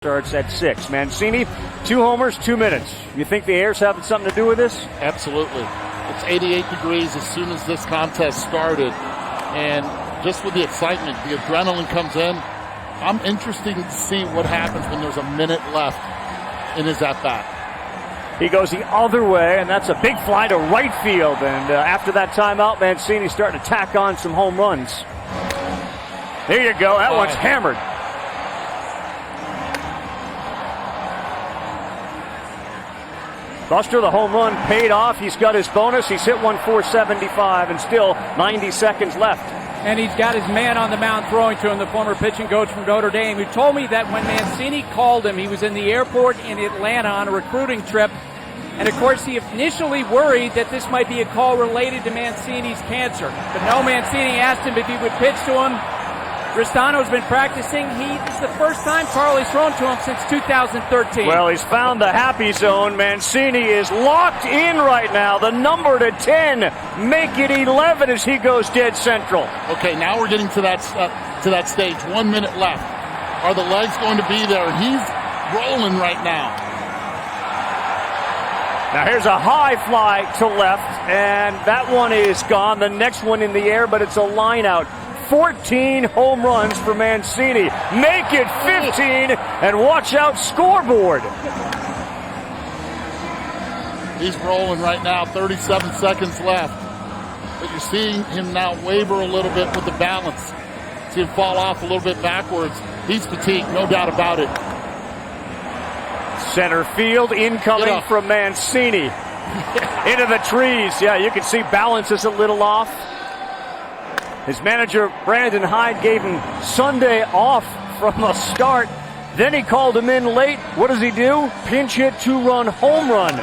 Starts at 6. Mancini, 2 homers, 2 minutes. You think the air's having something to do with this? Absolutely. It's 88 degrees as soon as this contest started. And just with the excitement, the adrenaline comes in. I'm interested to see what happens when there's a minute left in his at-bat. He goes the other way, and that's a big fly to right field. And after that timeout, Mancini's starting to tack on some home runs. There you go. That one's hammered. Buster, the home run paid off. He's got his bonus. He's hit one .475 and still 90 seconds left. And he's got his man on the mound throwing to him, the former pitching coach from Notre Dame, who told me that when Mancini called him, he was in the airport in Atlanta on a recruiting trip. And, of course, he initially worried that this might be a call related to Mancini's cancer. But no, Mancini asked him if he would pitch to him. Ristano's been practicing. This is the first time Charlie's thrown to him since 2013. Well, he's found the happy zone. Mancini is locked in right now. The number to 10. Make it 11 as he goes dead central. Okay, now we're getting to that stage. 1 minute left. Are the legs going to be there? And he's rolling right now. Now here's a high fly to left, and that one is gone. The next one in the air, but it's a line out. 14 home runs for Mancini. Make it 15, and watch out, scoreboard. He's rolling right now, 37 seconds left. But you're seeing him now waver a little bit with the balance. See him fall off a little bit backwards. He's fatigued, no doubt about it. Center field incoming from Mancini. Into the trees. Yeah, you can see balance is a little off. His manager, Brandon Hyde, gave him Sunday off from the start. Then he called him in late. What does he do? Pinch hit, 2-run home run.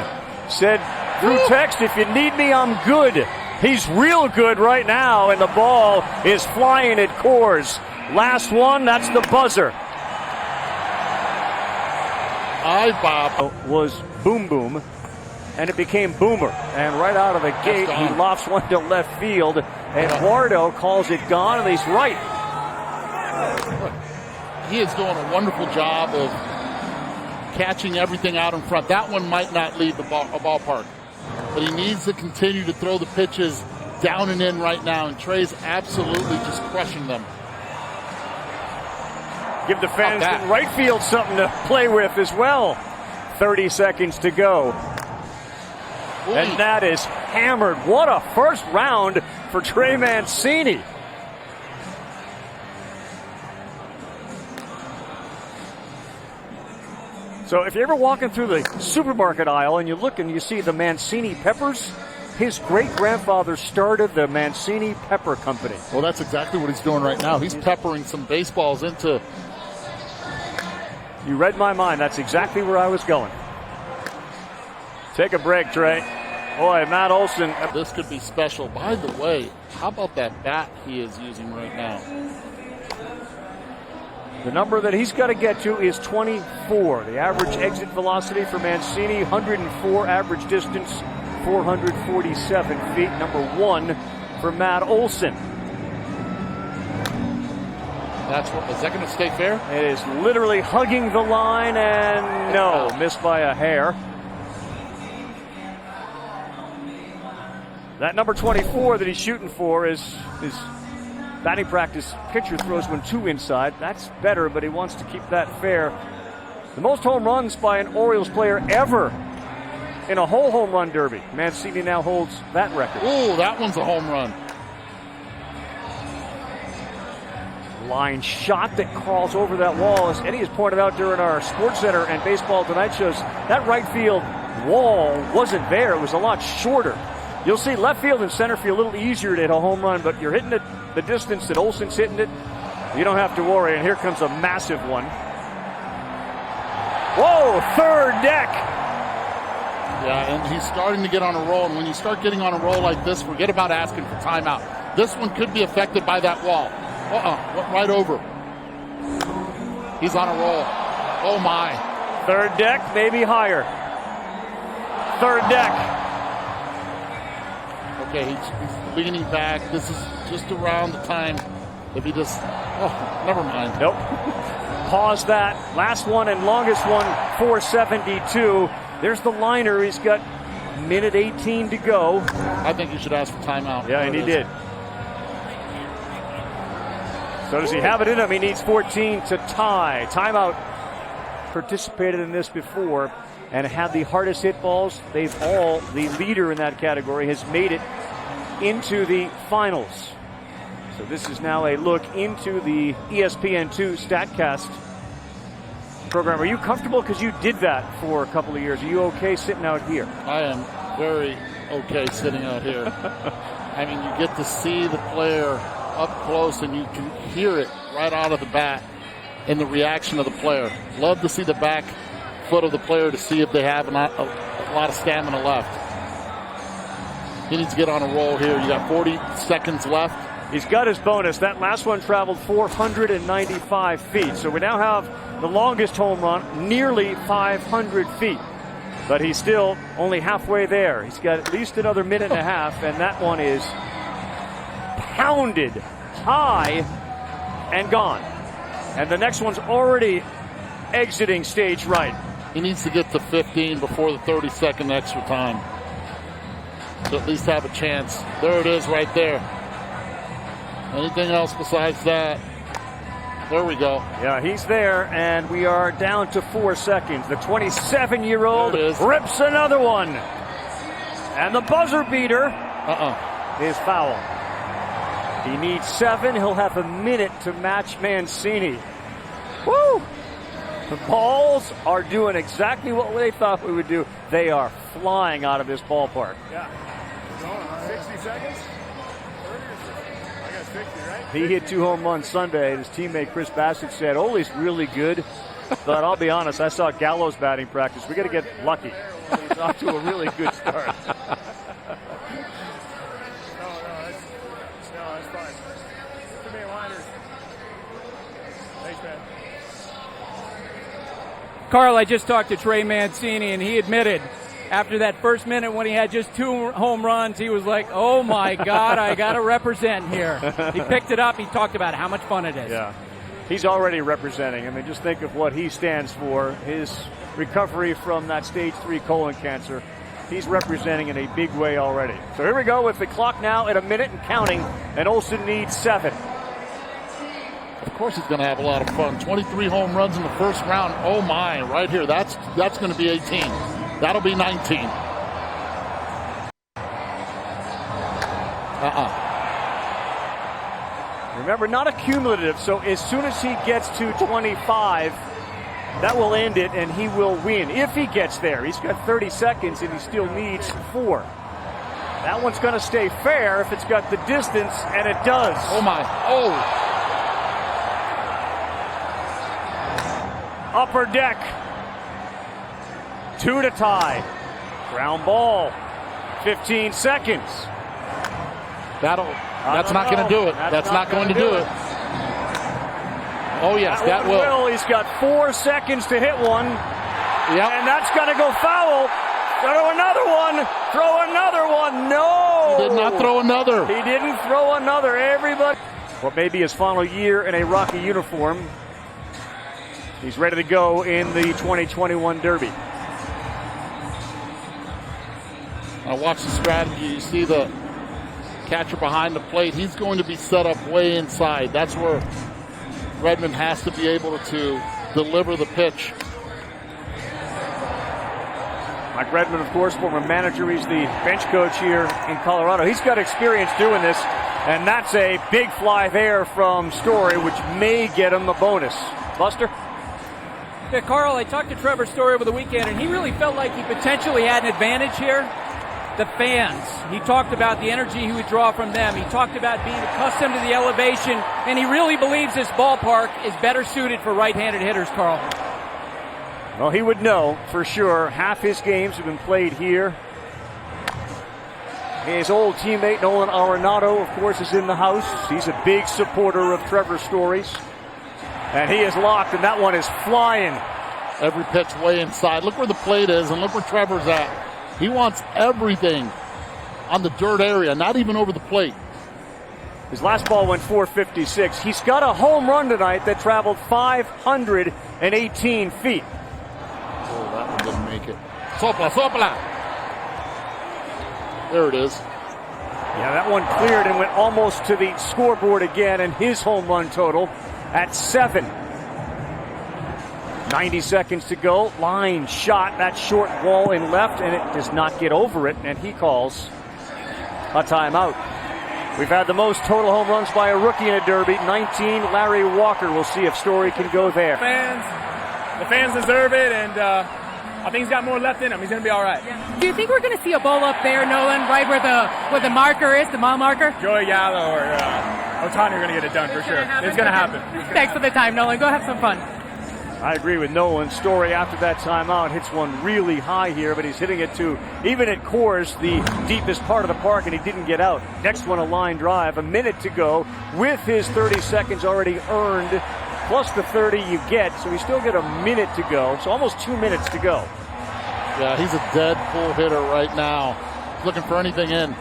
Said through text, if you need me, I'm good. He's real good right now, and the ball is flying at Coors. Last one, that's the buzzer. Bob. Was boom boom, and it became boomer. And right out of the gate, he lofts one to left field. Eduardo calls it gone, and he's right. He is doing a wonderful job of catching everything out in front. That one might not leave a ballpark, but he needs to continue to throw the pitches down and in right now, and Trey's absolutely just crushing them. Give the fans in right field something to play with as well. 30 seconds to go. And that is hammered. What a first round for Trey Mancini. So if you're ever walking through the supermarket aisle and you look and you see the Mancini peppers, his great-grandfather started the Mancini Pepper Company. Well, that's exactly what he's doing right now. He's peppering some baseballs into... You read my mind. That's exactly where I was going. Take a break, Trey. Boy, Matt Olson. This could be special. By the way, how about that bat he is using right now? The number that he's got to get to is 24. The average exit velocity for Mancini, 104. Average distance, 447 feet. Number 1 for Matt Olson. Is that going to stay fair? It is literally hugging the line, and no, missed by a hair. That number 24 that he's shooting for is his batting practice pitcher throws one 2 inside. That's better, but he wants to keep that fair. The most home runs by an Orioles player ever in a whole home run derby. Mancini now holds that record. Ooh, that one's a home run. Line shot that crawls over that wall. As Eddie has pointed out during our Sports Center and Baseball Tonight shows, that right field wall wasn't there. It was a lot shorter. You'll see left field and center field a little easier to hit a home run, but you're hitting it the distance that Olson's hitting it, you don't have to worry. And here comes a massive one. Whoa, third deck. Yeah, and he's starting to get on a roll. And when you start getting on a roll like this, forget about asking for timeout. This one could be affected by that wall. Went right over. He's on a roll. Oh, my. Third deck, maybe higher. Third deck. Okay, he's leaning back. This is just around the time if he just... Oh, never mind. Nope. pause that. Last one and longest one, 472. There's the liner. He's got minute 18 to go. I think you should ask for timeout. Yeah, and he did. So does he have it in him? He needs 14 to tie. Timeout participated in this before and had the hardest hit balls. The leader in that category has made it into the finals. So this is now a look into the ESPN2 StatCast program. Are you comfortable? Because you did that for a couple of years. Are you okay sitting out here? I am very okay sitting out here. I mean, you get to see the player up close and you can hear it right out of the bat in the reaction of the player. Love to see the back foot of the player to see if they have a lot of stamina left. He needs to get on a roll here. You got 40 seconds left. He's got his bonus. That last one traveled 495 feet. So we now have the longest home run, nearly 500 feet. But he's still only halfway there. He's got at least another minute and a half, and that one is pounded high and gone. And the next one's already exiting stage right. He needs to get to 15 before the 30-second extra time to at least have a chance. There it is right there. Anything else besides that? There we go. Yeah, he's there, and we are down to 4 seconds. The 27-year-old rips another one. And the buzzer beater is foul. He needs 7. He'll have a minute to match Mancini. Woo! The balls are doing exactly what they thought we would do. They are flying out of this ballpark. Yeah. 60 seconds? I got 60, right? He hit 2 home runs Sunday, and his teammate Chris Bassett said, Ole's really good. But I'll be honest, I saw Gallo's batting practice. We got to get lucky. He's off to a really good start. No, that's fine. Too many liners. Thanks, man. Carl, I just talked to Trey Mancini, and he admitted after that first minute when he had just 2 home runs, he was like, oh, my God, I got to represent here. He picked it up. He talked about how much fun it is. Yeah. He's already representing. I mean, just think of what he stands for, his recovery from that stage 3 colon cancer. He's representing in a big way already. So here we go with the clock now at a minute and counting, and Olsen needs 7. Of course he's going to have a lot of fun. 23 home runs in the first round. Oh, my, right here. That's going to be 18. That'll be 19. Remember, not a cumulative, so as soon as he gets to 25, that will end it, and he will win. If he gets there, he's got 30 seconds, and he still needs 4. That one's going to stay fair if it's got the distance, and it does. Oh, my. Oh. Upper deck. 2 to tie. Ground ball. 15 seconds. That's not going to do it. That's not going to do it. Oh, yes, that will. He's got 4 seconds to hit one. Yep. And that's going to go foul. Throw another one. Throw another one. No. He did not throw another. He didn't throw another. Everybody. What may be his final year in a Rocky uniform. He's ready to go in the 2021 Derby. Now watch the strategy. You see the catcher behind the plate. He's going to be set up way inside. That's where Redmond has to be able to deliver the pitch. Mike Redmond, of course, former manager. He's the bench coach here in Colorado. He's got experience doing this, and that's a big fly there from Story, which may get him a bonus. Buster? Yeah, Carl, I talked to Trevor Story over the weekend, and he really felt like he potentially had an advantage here. The fans. He talked about the energy he would draw from them. He talked about being accustomed to the elevation, and he really believes this ballpark is better suited for right-handed hitters, Carl. Well, he would know for sure. Half his games have been played here. His old teammate Nolan Arenado, of course, is in the house. He's a big supporter of Trevor Story's. And he is locked, and that one is flying. Every pitch way inside. Look where the plate is, and look where Trevor's at. He wants everything on the dirt area, not even over the plate. His last ball went 456. He's got a home run tonight that traveled 518 feet. Oh, that one didn't make it. Sopla, sopla. There it is. Yeah, that one cleared and went almost to the scoreboard again, and his home run total at 7. 90 seconds to go. Line shot, that short wall in left, and it does not get over it, and he calls a timeout. We've had the most total home runs by a rookie in a derby, 19. Larry Walker. We'll see if Story can go there. The fans deserve it, and I think he's got more left in him. He's going to be all right. Do you think we're going to see a ball up there, Nolan, right where the marker is, the mile marker? Joey Gallo or Ohtani are going to get it done for sure. It's going to happen. Thanks for the time, Nolan. Go have some fun. I agree with Nolan. Story after that timeout hits one really high here, but he's hitting it to, even at Coors, the deepest part of the park, and he didn't get out. Next one, a line drive. A minute to go with his 30 seconds already earned, plus the 30 you get, so we still get a minute to go, so almost 2 minutes to go. Yeah, he's a dead pull hitter right now. He's looking for anything in.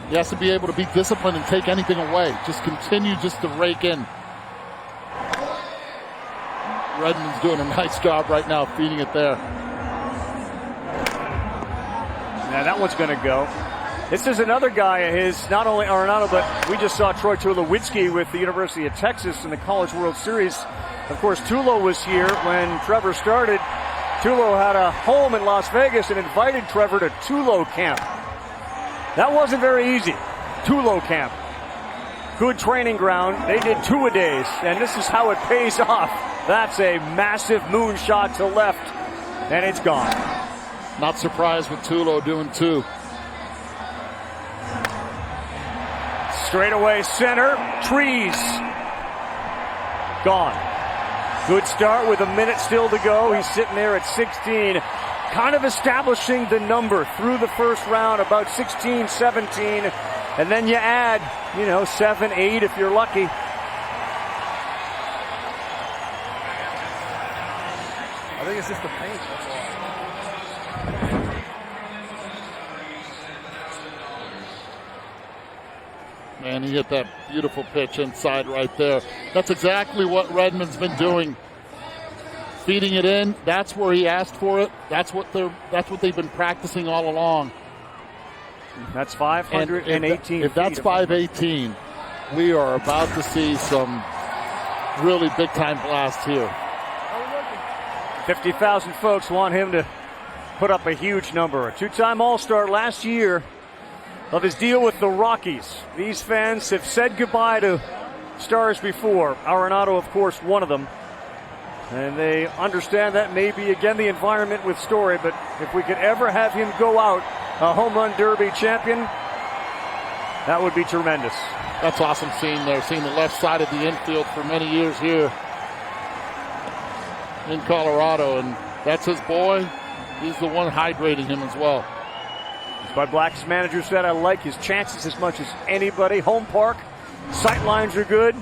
He has to be able to be disciplined and take anything away. Just continue just to rake in. Redmond's doing a nice job right now feeding it there. Yeah, that one's going to go. This is another guy of his, not only Arenado, but we just saw Troy Tulowitzki with the University of Texas in the College World Series. Of course, Tulo was here when Trevor started. Tulo had a home in Las Vegas and invited Trevor to Tulo camp. That wasn't very easy. Tulo camp. Good training ground. They did 2-a-days, and this is how it pays off. That's a massive moonshot to left, and it's gone. Not surprised with Tulo doing 2. Straight away center, trees. Gone. Good start with a minute still to go. He's sitting there at 16, kind of establishing the number through the first round, about 16, 17, and then you add, 7, 8 if you're lucky. I think it's just the paint. That's all. Man, he hit that beautiful pitch inside right there. That's exactly what Redmond's been doing. Feeding it in. That's where he asked for it. That's what they've been practicing all along. That's 518. If that's 518, we are about to see some really big-time blast here. 50,000 folks want him to put up a huge number. A 2-time All-Star last year of his deal with the Rockies. These fans have said goodbye to stars before. Arenado, of course, one of them. And they understand that may be, again, the environment with Story, but if we could ever have him go out a home run derby champion, that would be tremendous. That's awesome seeing the left side of the infield for many years here in Colorado, and that's his boy. He's the one hydrating him as well. Bud Black's manager said, I like his chances as much as anybody. Home park, sight lines are good.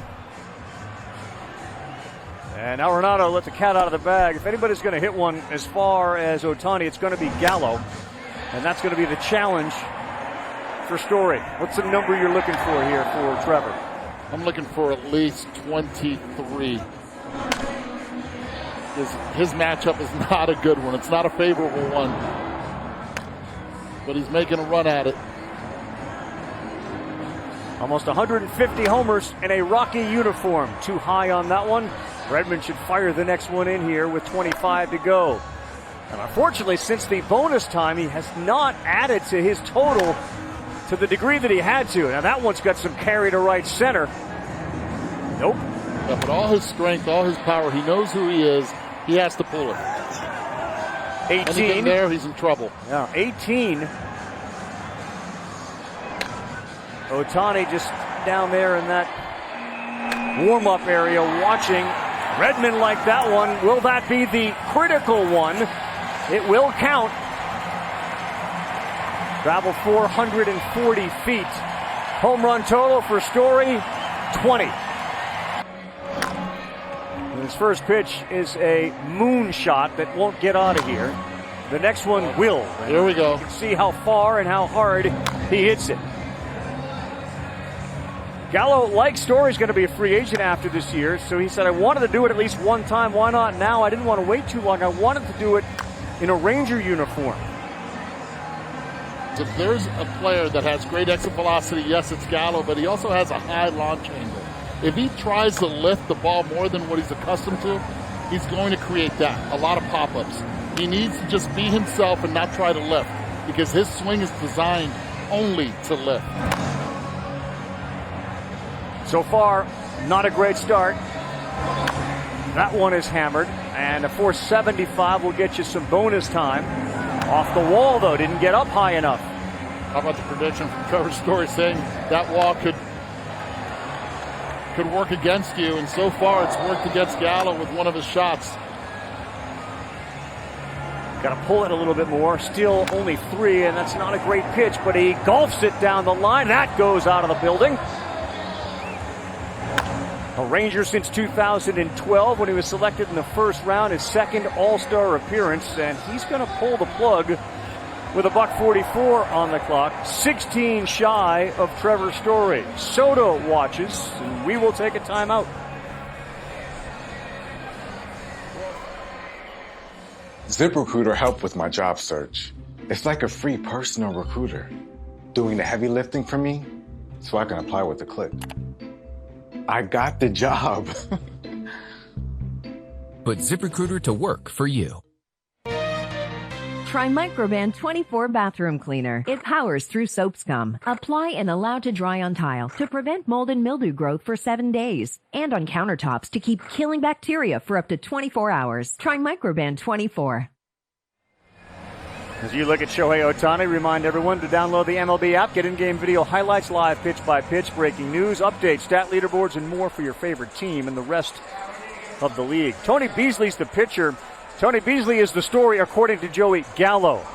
And Arenado let the cat out of the bag. If anybody's going to hit one as far as Ohtani, it's going to be Gallo. And that's going to be the challenge for Story. What's the number you're looking for here for Trevor? I'm looking for at least 23. His matchup is not a good one. It's not a favorable one. But he's making a run at it. Almost 150 homers in a Rocky uniform. Too high on that one. Redmond should fire the next one in here with 25 to go. And unfortunately, since the bonus time, he has not added to his total to the degree that he had to. Now that one's got some carry to right center. Nope. Yeah, but all his strength, all his power, he knows who he is. He has to pull it. 18. Anything there, he's in trouble. Yeah, 18. Ohtani just down there in that warm-up area watching. Redmond like that one. Will that be the critical one? It will count. Travel 440 feet. Home run total for Story, 20. And his first pitch is a moonshot that won't get out of here. The next one will. Here we go. You can see how far and how hard he hits it. Gallo, like Story's going to be a free agent after this year, so he said, I wanted to do it at least one time. Why not now? I didn't want to wait too long. I wanted to do it in a Ranger uniform. If there's a player that has great exit velocity, yes, it's Gallo, but he also has a high launch angle. If he tries to lift the ball more than what he's accustomed to, he's going to create that, a lot of pop-ups. He needs to just be himself and not try to lift, because his swing is designed only to lift. So far, not a great start. That one is hammered, and a 475 will get you some bonus time. Off the wall, though, didn't get up high enough. How about the prediction from Trevor Story saying that wall could work against you, and so far it's worked against Gallo with one of his shots. Got to pull it a little bit more. Still only 3, and that's not a great pitch, but he golfs it down the line. That goes out of the building. A Ranger since 2012 when he was selected in the first round, his second All-Star appearance, and he's going to pull the plug with a $144 on the clock, 16 shy of Trevor Story. Soto watches, and we will take a timeout. ZipRecruiter helped with my job search. It's like a free personal recruiter, doing the heavy lifting for me so I can apply with a click. I got the job. Put ZipRecruiter to work for you. Try Microban 24 Bathroom Cleaner. It powers through soap scum. Apply and allow to dry on tile to prevent mold and mildew growth for 7 days. And on countertops to keep killing bacteria for up to 24 hours. Try Microban 24. As you look at Shohei Ohtani, remind everyone to download the MLB app, get in-game video highlights, live pitch-by-pitch, breaking news, updates, stat leaderboards, and more for your favorite team and the rest of the league. Tony Beasley's the pitcher. Tony Beasley is the story, according to Joey Gallo.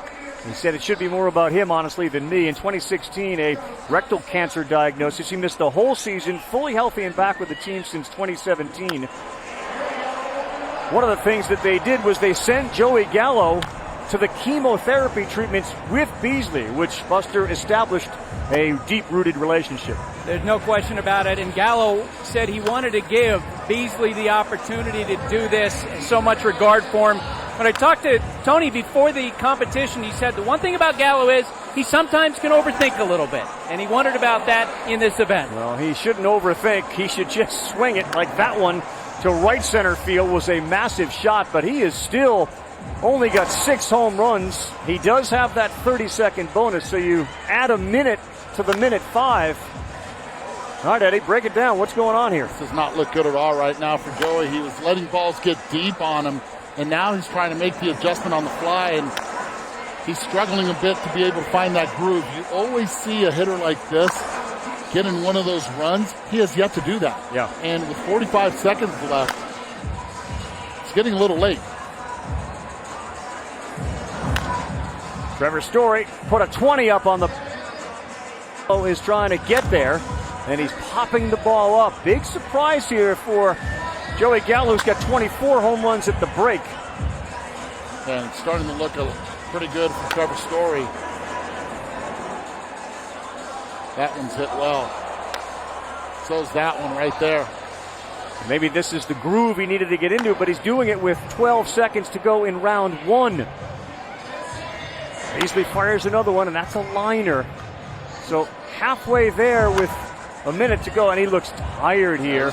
He said it should be more about him, honestly, than me. In 2016, a rectal cancer diagnosis. He missed the whole season, fully healthy and back with the team since 2017. One of the things that they did was they sent Joey Gallo to the chemotherapy treatments with Beasley, which Buster established a deep-rooted relationship. There's no question about it. And Gallo said he wanted to give Beasley the opportunity to do this, so much regard for him. When I talked to Tony before the competition, he said the one thing about Gallo is he sometimes can overthink a little bit. And he wondered about that in this event. Well, he shouldn't overthink. He should just swing it like that one to right center field was a massive shot, but he is still only got 6 home runs. He does have that 30-second bonus, so you add a minute to the minute 5. All right, Eddie, break it down. What's going on here? This does not look good at all right now for Joey. He was letting balls get deep on him, and now he's trying to make the adjustment on the fly, and he's struggling a bit to be able to find that groove. You always see a hitter like this get in one of those runs. He has yet to do that. Yeah. And with 45 seconds left, it's getting a little late. Trevor Story put a 20 up on the... is trying to get there, and he's popping the ball up. Big surprise here for Joey Gallo, who's got 24 home runs at the break. And it's starting to look pretty good for Trevor Story. That one's hit well. So's that one right there. Maybe this is the groove he needed to get into, but he's doing it with 12 seconds to go in round 1. Beasley fires another one, and that's a liner. So halfway there with a minute to go, and he looks tired here.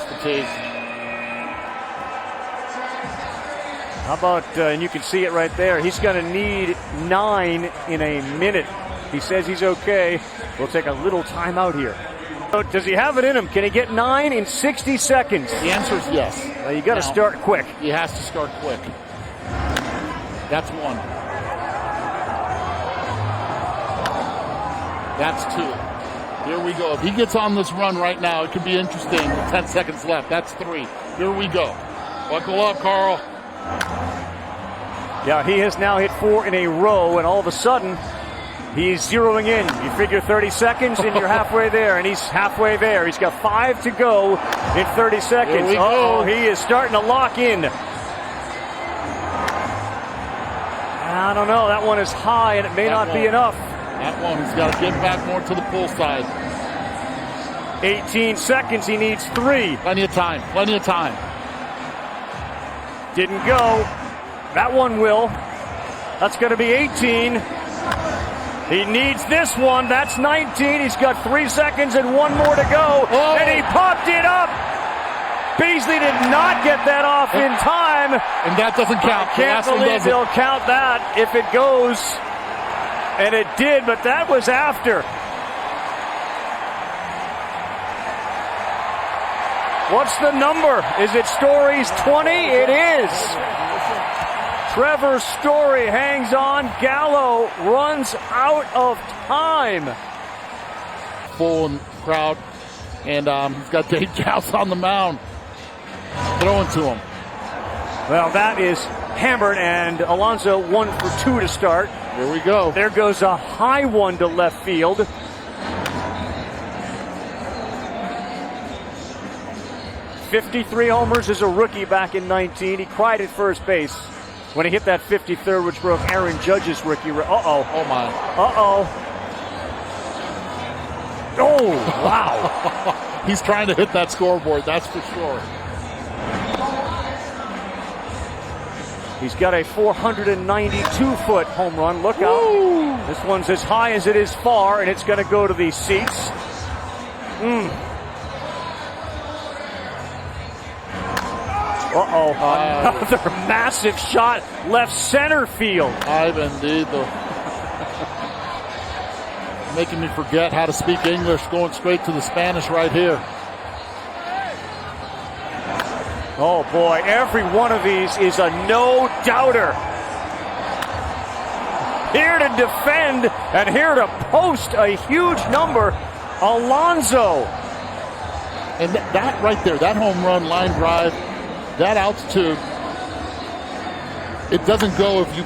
How about, and you can see it right there, he's going to need 9 in a minute. He says he's okay. We'll take a little timeout here. So does he have it in him? Can he get 9 in 60 seconds? The answer is yes. Well, you got to start quick. He has to start quick. That's 1. That's 2. Here we go. If he gets on this run right now, it could be interesting with 10 seconds left. That's 3. Here we go. Buckle up, Carl. Yeah, he has now hit 4 in a row, and all of a sudden, he's zeroing in. You figure 30 seconds, and you're halfway there, and he's halfway there. He's got 5 to go in 30 seconds. Here we go. He is starting to lock in. I don't know. That one is high, and it may not be enough. That one, he's got to get back more to the pull side. 18 seconds. He needs 3. Plenty of time. Plenty of time. Didn't go. That one will. That's going to be 18. He needs this one. That's 19. He's got 3 seconds and 1 more to go. Oh. And he popped it up. Beasley did not get that off in time. And that doesn't count. I can't believe they'll count that if it goes. And it did, but that was after. What's the number? Is it Story's 20? It is. Trevor Story hangs on. Gallo runs out of time. Full and proud. And he's got Dave Joust on the mound. Throwing to him. Well, that is hammered, and Alonso 1 for 2 to start. Here we go. There goes a high one to left field. '53 homers as a rookie back in 19. He cried at first base when he hit that 53rd, which broke Aaron Judge's rookie. Uh-oh. Oh, my. Uh-oh. Oh, wow. He's trying to hit that scoreboard, that's for sure. He's got a 492-foot home run. Look out. Woo. This one's as high as it is far, and it's going to go to these seats. Uh-oh. Another massive shot left center field. Ivan, indeed. Making me forget how to speak English, going straight to the Spanish right here. Oh, boy. Every one of these is a no-doubter. Here to defend and here to post a huge number, Alonso. And that right there, that home run, line drive, that altitude, it doesn't go if you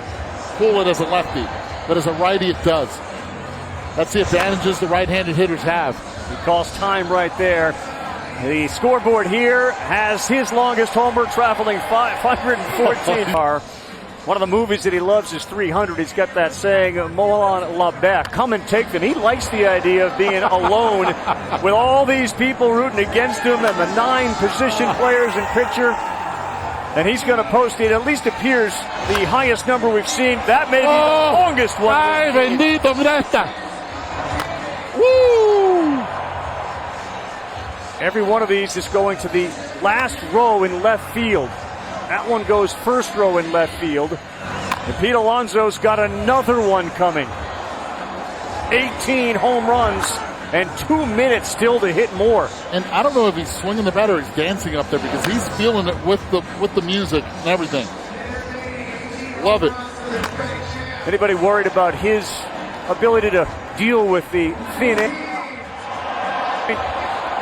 pull it as a lefty, but as a righty it does. That's the advantages the right-handed hitters have. He calls time right there. The scoreboard here has his longest homer, traveling 514. One of the movies that he loves is 300. He's got that saying, Moulin la Bec, come and take them. He likes the idea of being alone with all these people rooting against him and the 9 position players and pitcher. And he's going to post it. At least appears the highest number we've seen. That may be the longest one. Ay, bendito, mira esta. Woo! Every one of these is going to the last row in left field. That one goes first row in left field. And Pete Alonso's got another one coming. 18 home runs and 2 minutes still to hit more. And I don't know if he's swinging the bat or he's dancing up there because he's feeling it with the music and everything. Love it. Anybody worried about his ability to deal with the thin air?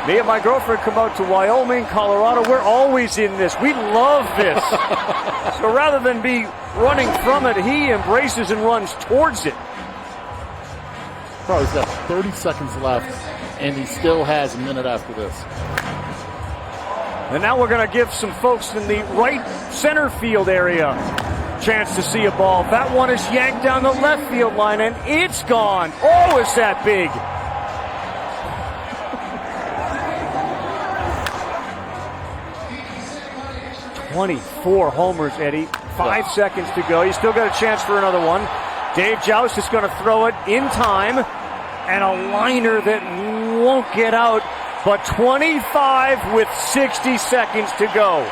Me and my girlfriend come out to Wyoming, Colorado. We're always in this. We love this. So rather than be running from it, he embraces and runs towards it. Probably got 30 seconds left, and he still has a minute after this. And now we're going to give some folks in the right center field area a chance to see a ball. That one is yanked down the left field line, and it's gone. Oh, is that big? 24 homers, Eddie. 5 seconds to go. You still got a chance for another one. Dave Joust is going to throw it in time. And a liner that won't get out. But 25 with 60 seconds to go.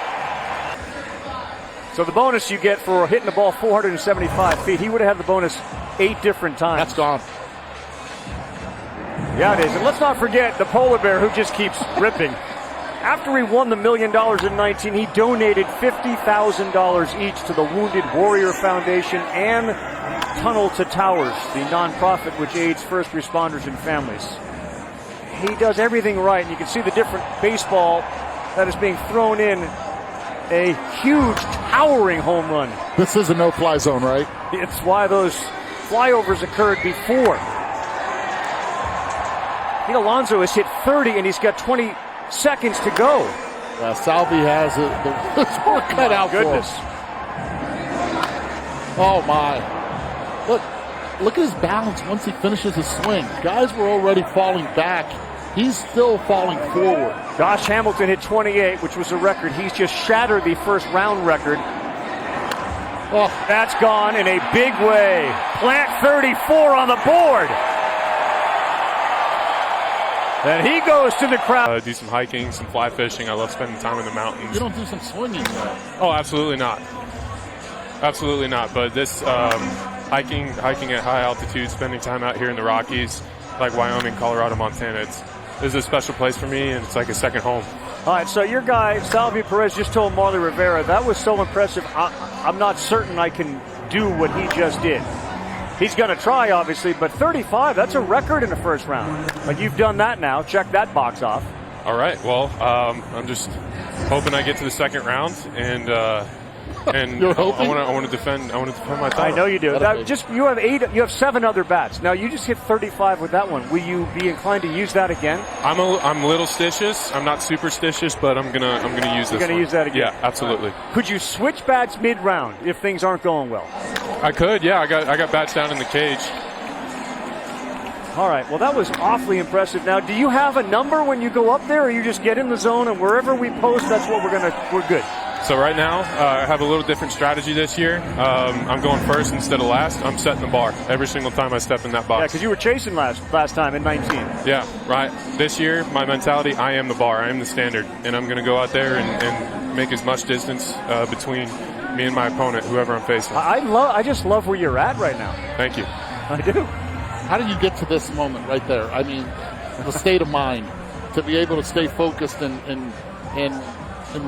So the bonus you get for hitting the ball 475 feet, he would have had the bonus 8 different times. That's gone. Yeah, it is. And let's not forget the polar bear who just keeps ripping. After he won the $1 million in 19, he donated $50,000 each to the Wounded Warrior Foundation and Tunnel to Towers, the nonprofit which aids first responders and families. He does everything right, and you can see the different baseball that is being thrown in. A huge, towering home run. This is a no-fly zone, right? It's why those flyovers occurred before. Pete Alonso has hit 30, and he's got 20 seconds to go. Salvi has the work cut out for him. Oh my! Look at his balance once he finishes his swing. Guys were already falling back he's still falling forward. Josh Hamilton hit 28, which was a record. He's just shattered the first round record. Oh, That's gone in a big way. Plant 34 on the board. And he goes to the crowd. Do some hiking, some fly fishing. I love spending time in the mountains. you don't do some swinging, though. Oh, absolutely not. Absolutely not. But this hiking at high altitude, spending time out here in the Rockies, like Wyoming, Colorado, Montana, this is a special place for me, and it's like a second home. All right, so your guy, Salvi Perez, just told Marley Rivera, that was so impressive. I'm not certain I can do what he just did. He's going to try, obviously, but 35, that's a record in the first round. But you've done that now. Check that box off. All right. Well, I'm just hoping I get to the second round, and You're hoping? I want to defend my title. I know you do. That'll Now, you have 7 other bats. Now you just hit 35 with that one. Will you be inclined to use that again? I'm a little stitious. I'm not superstitious, but I'm gonna use this. You're gonna one. use that again? Yeah, absolutely. Could you switch bats mid-round if things aren't going well? I could. Yeah, I got bats down in the cage. All right. Well, that was awfully impressive. Now, do you have a number when you go up there, or you just get in the zone and wherever we post, that's what we're good? So right now, I have a little different strategy this year. I'm going first instead of last. I'm setting the bar every single time I step in that box. Yeah, because you were chasing last time in 19. Yeah, right. This year, my mentality, I am the bar. I am the standard. And I'm going to go out there and make as much distance between me and my opponent, whoever I'm facing. I just love where you're at right now. Thank you. I do. How did you get to this moment right there? I mean, the state of mind to be able to stay focused and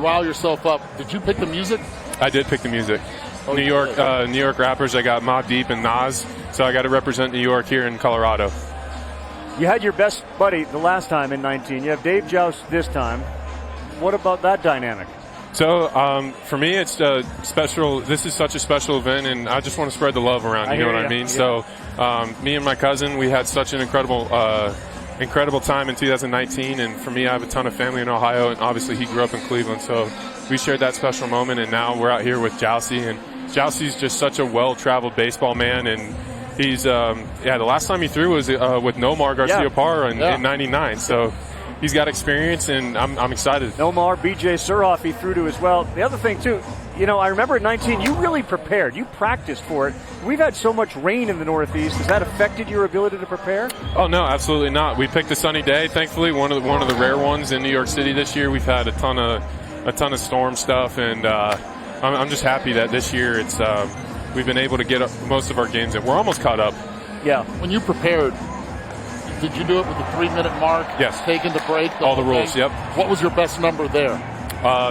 rile yourself up. Did you pick the music? I did pick the music. Oh, New York rappers. I got Mobb Deep and Nas, so I got to represent New York here in Colorado. You had your best buddy the last time in 19. You have Dave Joust this time. What about that dynamic? So for me, it's special. This is such a special event, and I just want to spread the love around. You know what I mean? Yeah. So me and my cousin, we had such an incredible time in 2019, and for me, I have a ton of family in Ohio, and obviously he grew up in Cleveland, so we shared that special moment, and now we're out here with Jousty, and Jousty's just such a well-traveled baseball man, and he's the last time he threw was with Nomar Garcia-Parra in 99, so he's got experience, and I'm excited. Nomar, BJ Surhoff, he threw to as well. The other thing, too, I remember at 19, you really prepared. You practiced for it. We've had so much rain in the Northeast. Has that affected your ability to prepare? Oh, no, absolutely not. We picked a sunny day, thankfully, one of the rare ones in New York City this year. We've had a ton of storm stuff, and I'm just happy that this year we've been able to get most of our games in. We're almost caught up. Yeah. When you prepared, did you do it with the 3-minute mark? Yes. Taking the break? All the rules, thing? yep. What was your best number there?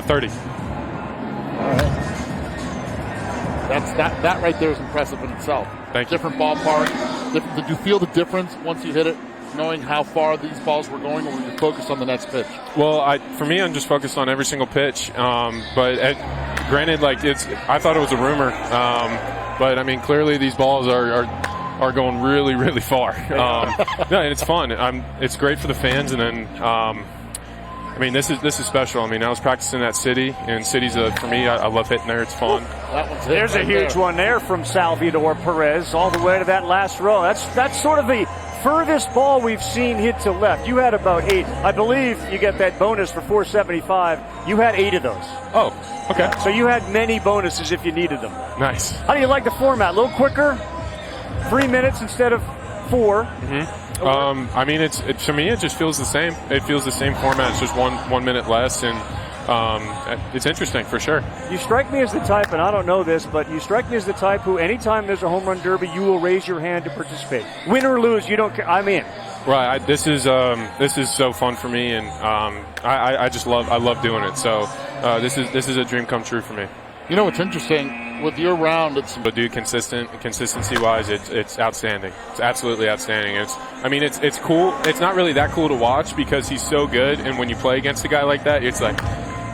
30. All right. That right there is impressive in itself. Thank you. Different ballpark. Did you feel the difference once you hit it, knowing how far these balls were going, or were you focused on the next pitch? Well, for me, I'm just focused on every single pitch. But granted, I thought it was a rumor. But I mean, clearly these balls are going really, really far. And it's fun. It's great for the fans, and then. This is special. I was practicing that city, and cities for me, I love hitting there. It's fun. There's a huge one there from Salvador Perez all the way to that last row. That's sort of the furthest ball we've seen hit to left. You had about 8. I believe you get that bonus for 475. You had 8 of those. Oh, okay. So you had many bonuses if you needed them. Nice. How do you like the format? A little quicker? 3 minutes instead of 4. Mm-hmm. To me, it just feels the same. It feels the same format. It's just one minute less, and it's interesting for sure. You strike me as the type, and I don't know this, but you strike me as the type who, anytime there's a home run derby, you will raise your hand to participate. Win or lose, you don't care. I'm in. Right. This is so fun for me, and I love doing it. So this is a dream come true for me. You know what's interesting? With your round, consistency-wise, it's outstanding. It's absolutely outstanding. It's cool. It's not really that cool to watch because he's so good, and when you play against a guy like that, it's like,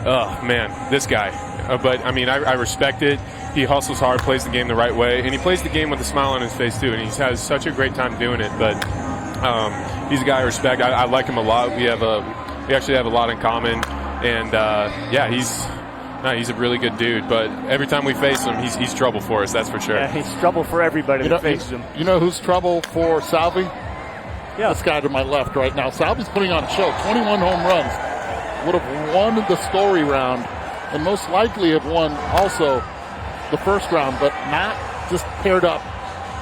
oh man, this guy. I respect it. He hustles hard, plays the game the right way, and he plays the game with a smile on his face too. And he has such a great time doing it. But he's a guy I respect. I like him a lot. We actually have a lot in common, and he's a really good dude, but every time we face him, he's trouble for us, that's for sure. Yeah, he's trouble for everybody that faces him. You know who's trouble for Salvi? this guy to my left right now. Salvy's putting on a show. 21 home runs. Would have won the story round and most likely have won also the first round, but not just paired up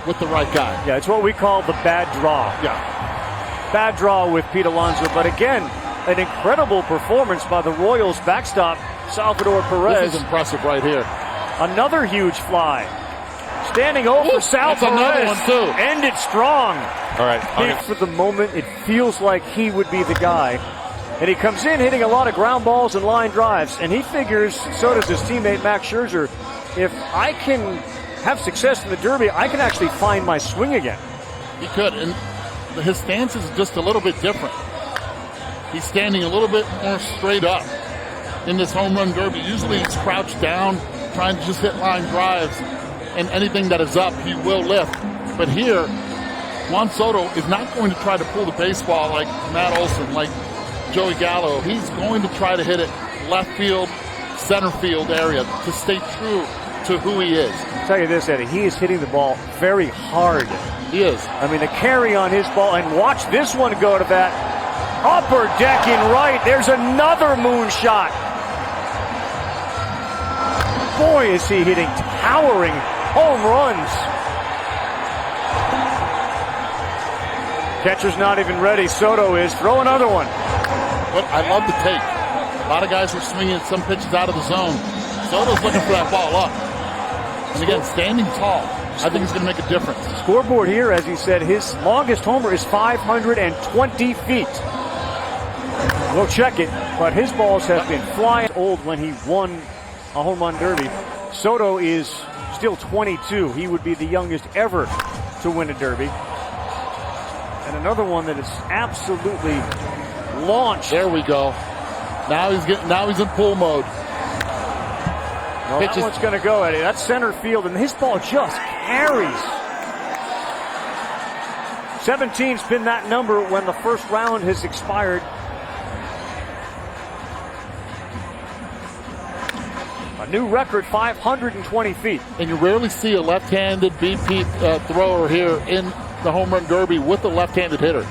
with the right guy. Yeah, it's what we call the bad draw. Yeah. Bad draw with Pete Alonso, but again, an incredible performance by the Royals backstop, Salvador Perez. This is impressive right here. Another huge fly. Standing over Sal that's another Perez. one, too. Ended strong. All right. For the moment, it feels like he would be the guy. And he comes in hitting a lot of ground balls and line drives. And he figures, so does his teammate Max Scherzer, if I can have success in the Derby, I can actually find my swing again. He could. And his stance is just a little bit different. He's standing a little bit more straight up in this home run derby. Usually he's crouched down, trying to just hit line drives, and anything that is up, he will lift. But here, Juan Soto is not going to try to pull the baseball like Matt Olson, like Joey Gallo. He's going to try to hit it left field, center field area to stay true to who he is. I'll tell you this, Eddie, he is hitting the ball very hard. He is. I mean, the carry on his ball, and watch this one go to that upper deck in right. There's another moonshot. Boy, is he hitting towering home runs. Catcher's not even ready. Soto is. Throw another one. But I love the take. A lot of guys were swinging some pitches out of the zone. Soto's looking for that ball up. And again, standing tall, I think it's going to make a difference. Scoreboard here, as he said, his longest homer is 520 feet. We'll check it, but his balls have been flying old when he won a home run derby. Soto is still 22. He would be the youngest ever to win a derby. And another one that is absolutely launched. There we go. Now he's in pull mode. Well, that one's going to go, Eddie. That's center field, and his ball just carries. 17's been that number when the first round has expired. A new record, 520 feet. And you rarely see a left-handed BP thrower here in the home run derby with a left-handed hitter.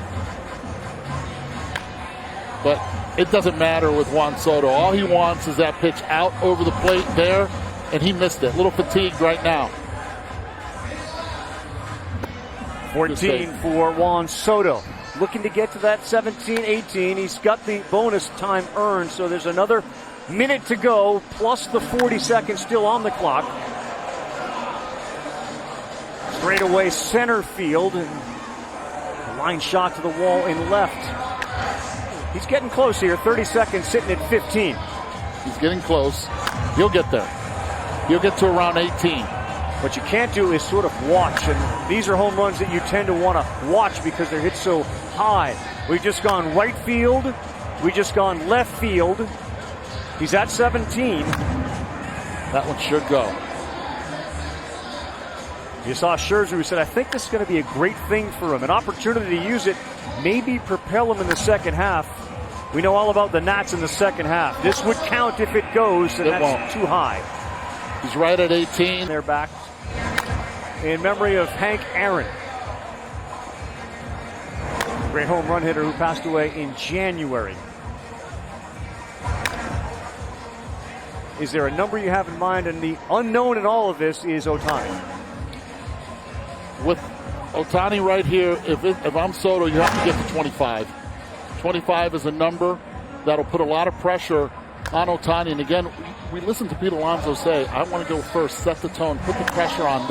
But it doesn't matter with Juan Soto. All he wants is that pitch out over the plate there, and he missed it. A little fatigued right now. 14 for Juan Soto. Looking to get to that 17-18. He's got the bonus time earned, so there's another minute to go, plus the 40 seconds still on the clock. Straight away center field, and a line shot to the wall in left. He's getting close here. 30 seconds, sitting at 15. He's getting close. He'll get there. He'll get to around 18. What you can't do is sort of watch, and these are home runs that you tend to want to watch because they're hit so high. We've just gone right field. We've just gone left field. He's at 17. That one should go. You saw Scherzer, who said, I think this is going to be a great thing for him. An opportunity to use it, maybe propel him in the second half. We know all about the Nats in the second half. This would count if it goes, and that's too high. He's right at 18. They're back in memory of Hank Aaron. Great home run hitter who passed away in January. Is there a number you have in mind? And the unknown in all of this is Ohtani. With Ohtani right here, if I'm Soto, you have to get to 25. 25 is a number that'll put a lot of pressure on Ohtani. And again, we listened to Pete Alonso say, I want to go first, set the tone, put the pressure on.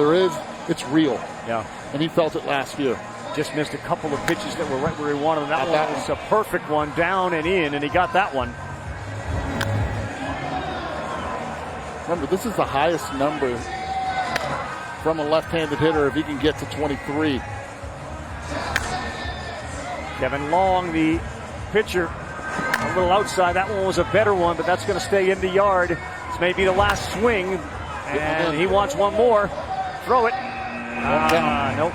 It's real. Yeah. And he felt it last year. Just missed a couple of pitches that were right where he wanted them. That one was a perfect one, down and in, and he got that one. Remember, this is the highest number from a left-handed hitter if he can get to 23. Kevin Long, the pitcher, a little outside. That one was a better one, but that's going to stay in the yard. This may be the last swing, and he wants one more. Throw it. Nope.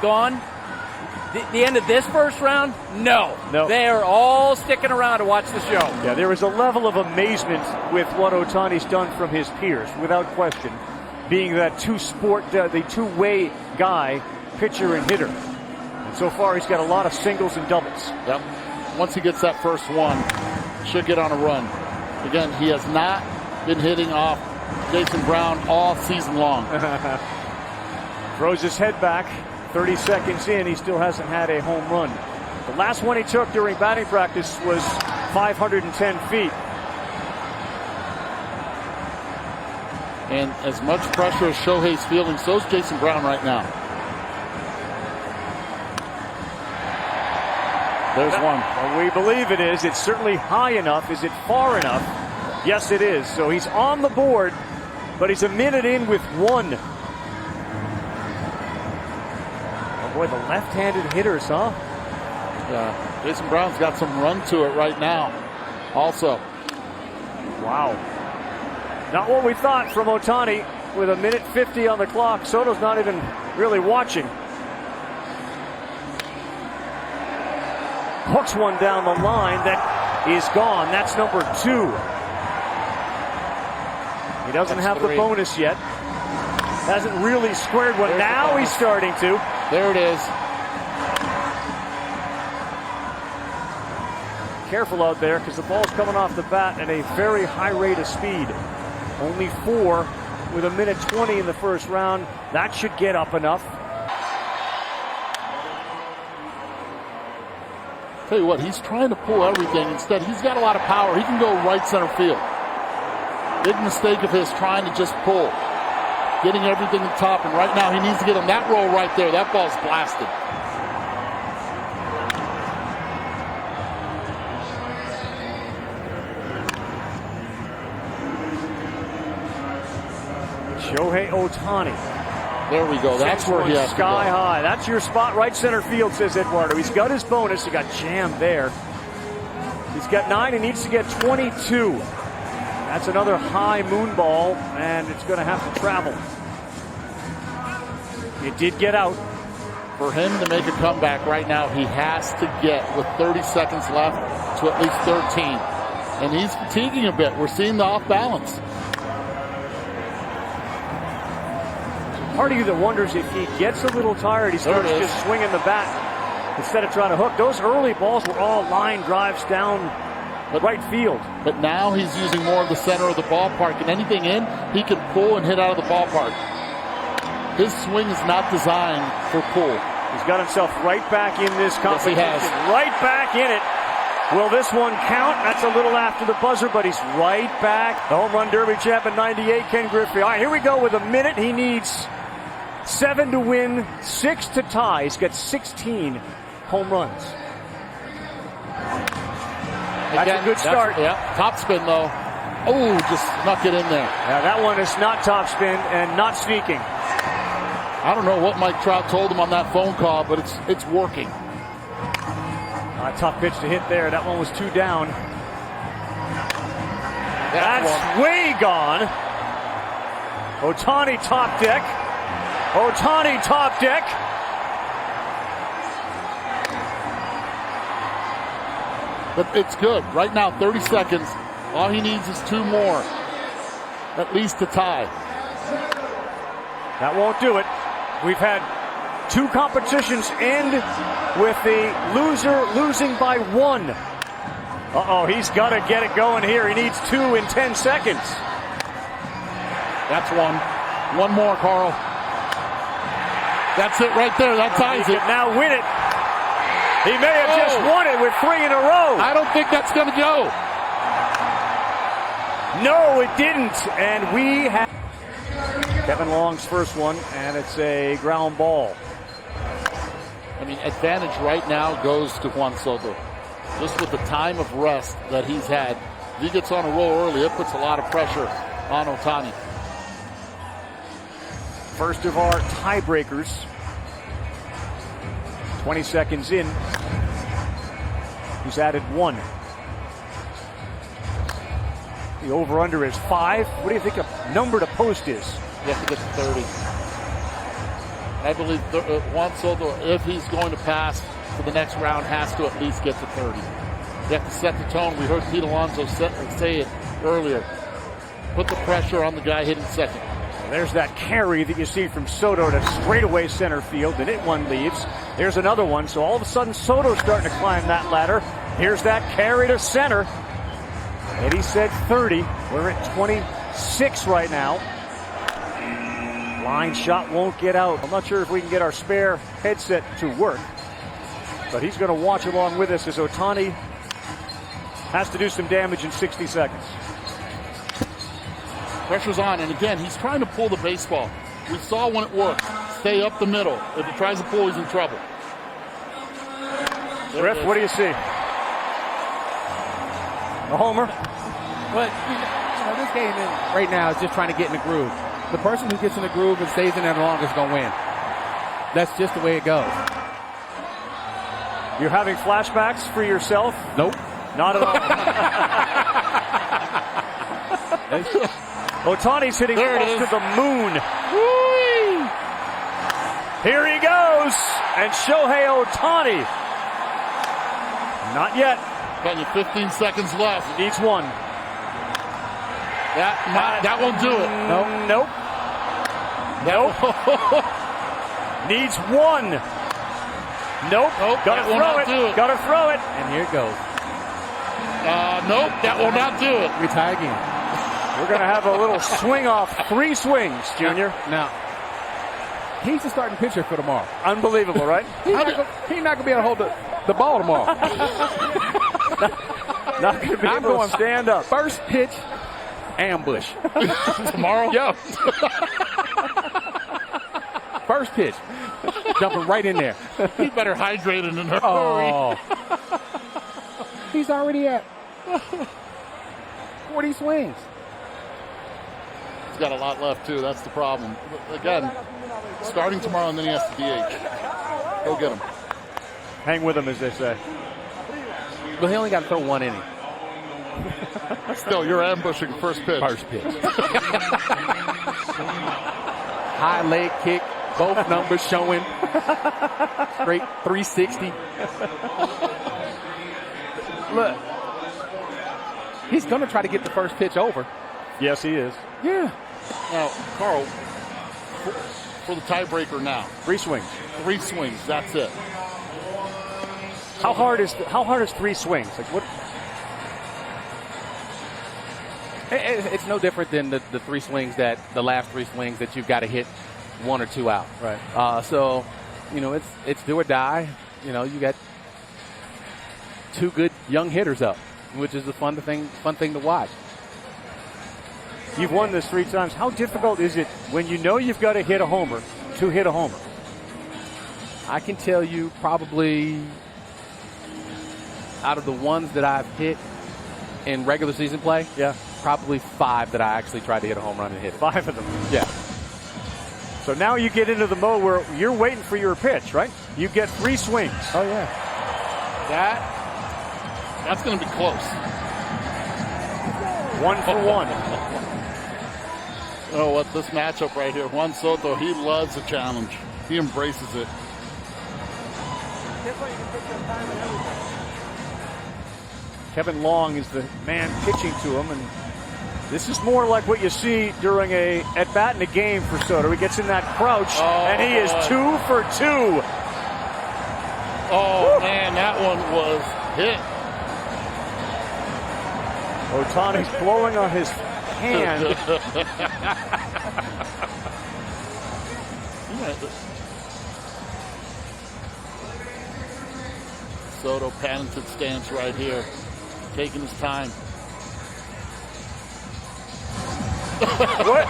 Gone. The end of this first round? No. They are all sticking around to watch the show. Yeah, there is a level of amazement with what Ohtani's done from his peers, without question. Being that the two-way guy, pitcher and hitter. So far, he's got a lot of singles and doubles. Yep. Once he gets that first one, should get on a run. Again, he has not been hitting off Jason Brown all season long. Throws his head back. 30 seconds in, he still hasn't had a home run. The last one he took during batting practice was 510 feet. And as much pressure as Shohei's feeling, so is Jason Brown right now. There's one. Well, we believe it is. It's certainly high enough. Is it far enough? Yes, it is. So he's on the board, but he's a minute in with one. Oh boy, the left-handed hitters, huh? Yeah, Jason Brown's got some run to it right now. Also. Wow. Not what we thought from Ohtani with a minute 50 on the clock. Soto's not even really watching. Hooks one down the line that is gone. That's number 2. He doesn't have the bonus yet. Hasn't really squared one. Now he's starting to. There it is. Careful out there because the ball's coming off the bat at a very high rate of speed. Only 4 with a minute 20 in the first round. That should get up enough. Tell you what, he's trying to pull everything. Instead, he's got a lot of power. He can go right center field. Big mistake of his trying to just pull. Getting everything at the top, and right now he needs to get on that roll right there. That ball's blasted. Shohei Ohtani. There we go. That's where he has to go. Sky high. That's your spot, right center field, says Eduardo. He's got his bonus. He got jammed there. He's got 9. He needs to get 22. That's another high moon ball, and it's going to have to travel. It did get out. For him to make a comeback right now, he has to get, with 30 seconds left, to at least 13. And he's fatiguing a bit. We're seeing the off balance. Part of you that wonders if he gets a little tired, he starts just swinging the bat instead of trying to hook. Those early balls were all line drives down right field. But now he's using more of the center of the ballpark, and anything in, he can pull and hit out of the ballpark. His swing is not designed for pull. He's got himself right back in this competition. Yes, he has. Right back in it. Will this one count? That's a little after the buzzer, but he's right back. The home run derby champ in 98, Ken Griffey. All right, here we go with a minute. He needs 7 to win, 6 to tie. He's got 16 home runs. That's a good start. Top spin, though. Oh, just snuck it in there. Yeah, that one is not top spin and not sneaking. I don't know what Mike Trout told him on that phone call, but it's working. Tough pitch to hit there. That one was 2 down. That's way gone. Ohtani top deck. Ohtani top deck. But it's good. Right now, 30 seconds. All he needs is 2 more, at least to tie. That won't do it. We've had 2 competitions end with the loser losing by 1. Uh-oh, he's got to get it going here. He needs 2 in 10 seconds. That's one. One more, Carl. That's it right there. That ties it. Now win it. He may have just won it with 3 in a row. I don't think that's going to go. No, it didn't. And we have Kevin Long's first one, and it's a ground ball. I mean, advantage right now goes to Juan Soto. Just with the time of rest that he's had. If he gets on a roll early, it puts a lot of pressure on Ohtani. First of our tiebreakers. 20 seconds in. He's added 1. The over-under is 5. What do you think a number to post is? You have to get to 30. I believe Juan Soto, if he's going to pass for the next round, has to at least get to 30. You have to set the tone. We heard Pete Alonso say it earlier. Put the pressure on the guy hitting second. There's that carry that you see from Soto to straightaway center field, and one leaves. Here's another one, so all of a sudden Soto's starting to climb that ladder. Here's that carry to center. Eddie said 30. We're at 26 right now. Line shot won't get out. I'm not sure if we can get our spare headset to work, but he's going to watch along with us as Ohtani has to do some damage in 60 seconds. Pressure's on, and again, he's trying to pull the baseball. We saw when it worked. Stay up the middle. If he tries to pull, he's in trouble. Griff, what do you see? A homer? But this game right now is just trying to get in the groove. The person who gets in the groove and stays in there the longest is going to win. That's just the way it goes. You're having flashbacks for yourself? Nope. Not at all. Ohtani's hitting close to the moon. Whee! Here he goes. And Shohei Ohtani. Not yet. Got you 15 seconds left. Needs one. That won't do it. Nope. Needs one. Nope. Gotta throw it. Gotta throw it. And here it goes. Nope. That will not do it. We tie again. We're going to have a little swing off. 3 swings, Junior. Now, he's the starting pitcher for tomorrow. Unbelievable, right? He's not going to be able to hold the ball tomorrow. Not going to be able to stand up. First pitch, ambush. Tomorrow? Yo. First pitch. Jumping right in there. He better hydrate in a hurry. Oh. He's already at 40 swings. He's got a lot left, too. That's the problem. Again, starting tomorrow, and then he has to DH. Go get him. Hang with him, as they say. But he only got to throw one inning. Still, you're ambushing first pitch. First pitch. High leg kick. Both numbers showing. Straight 360. Look. He's going to try to get the first pitch over. Yes, he is. Yeah. Now, Carl, for the tiebreaker now. 3 swings. 3 swings. That's it. How hard is 3 swings? Like what? It's no different than the 3 swings the last 3 swings that you've got to hit 1 or 2 out. Right. So, it's do or die. You got 2 good young hitters up, which is a fun thing to watch. You've won this 3 times. How difficult is it when you know you've got to hit a homer to hit a homer? I can tell you probably out of the ones that I've hit in regular season play, probably 5 that I actually tried to hit a home run and hit it. 5 of them. Yeah. So now you get into the mode where you're waiting for your pitch, right? You get 3 swings. Oh, yeah. That's going to be close. 1 for 1. Oh, what this matchup right here. Juan Soto, he loves a challenge. He embraces it. Kevin Long is the man pitching to him, and this is more like what you see during a at-bat in a game for Soto. He gets in that crouch, and he is 2 for 2. Oh, man, that one was hit. Ohtani's blowing on his hand. Soto patented stance right here, taking his time. What?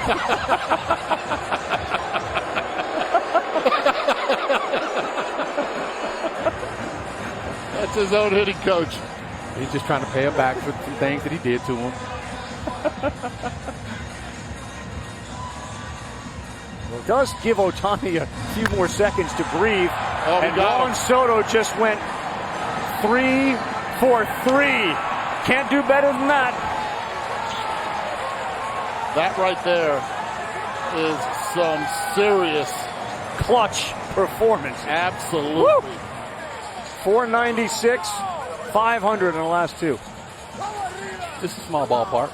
That's his own hitting coach. He's just trying to pay him back for some things that he did to him. Well, it does give Ohtani a few more seconds to breathe. And Juan Soto just went 3 for 3. Can't do better than that. That right there is some serious clutch performance. Absolutely. Woo! 496, 500 in the last 2. Just a small ballpark.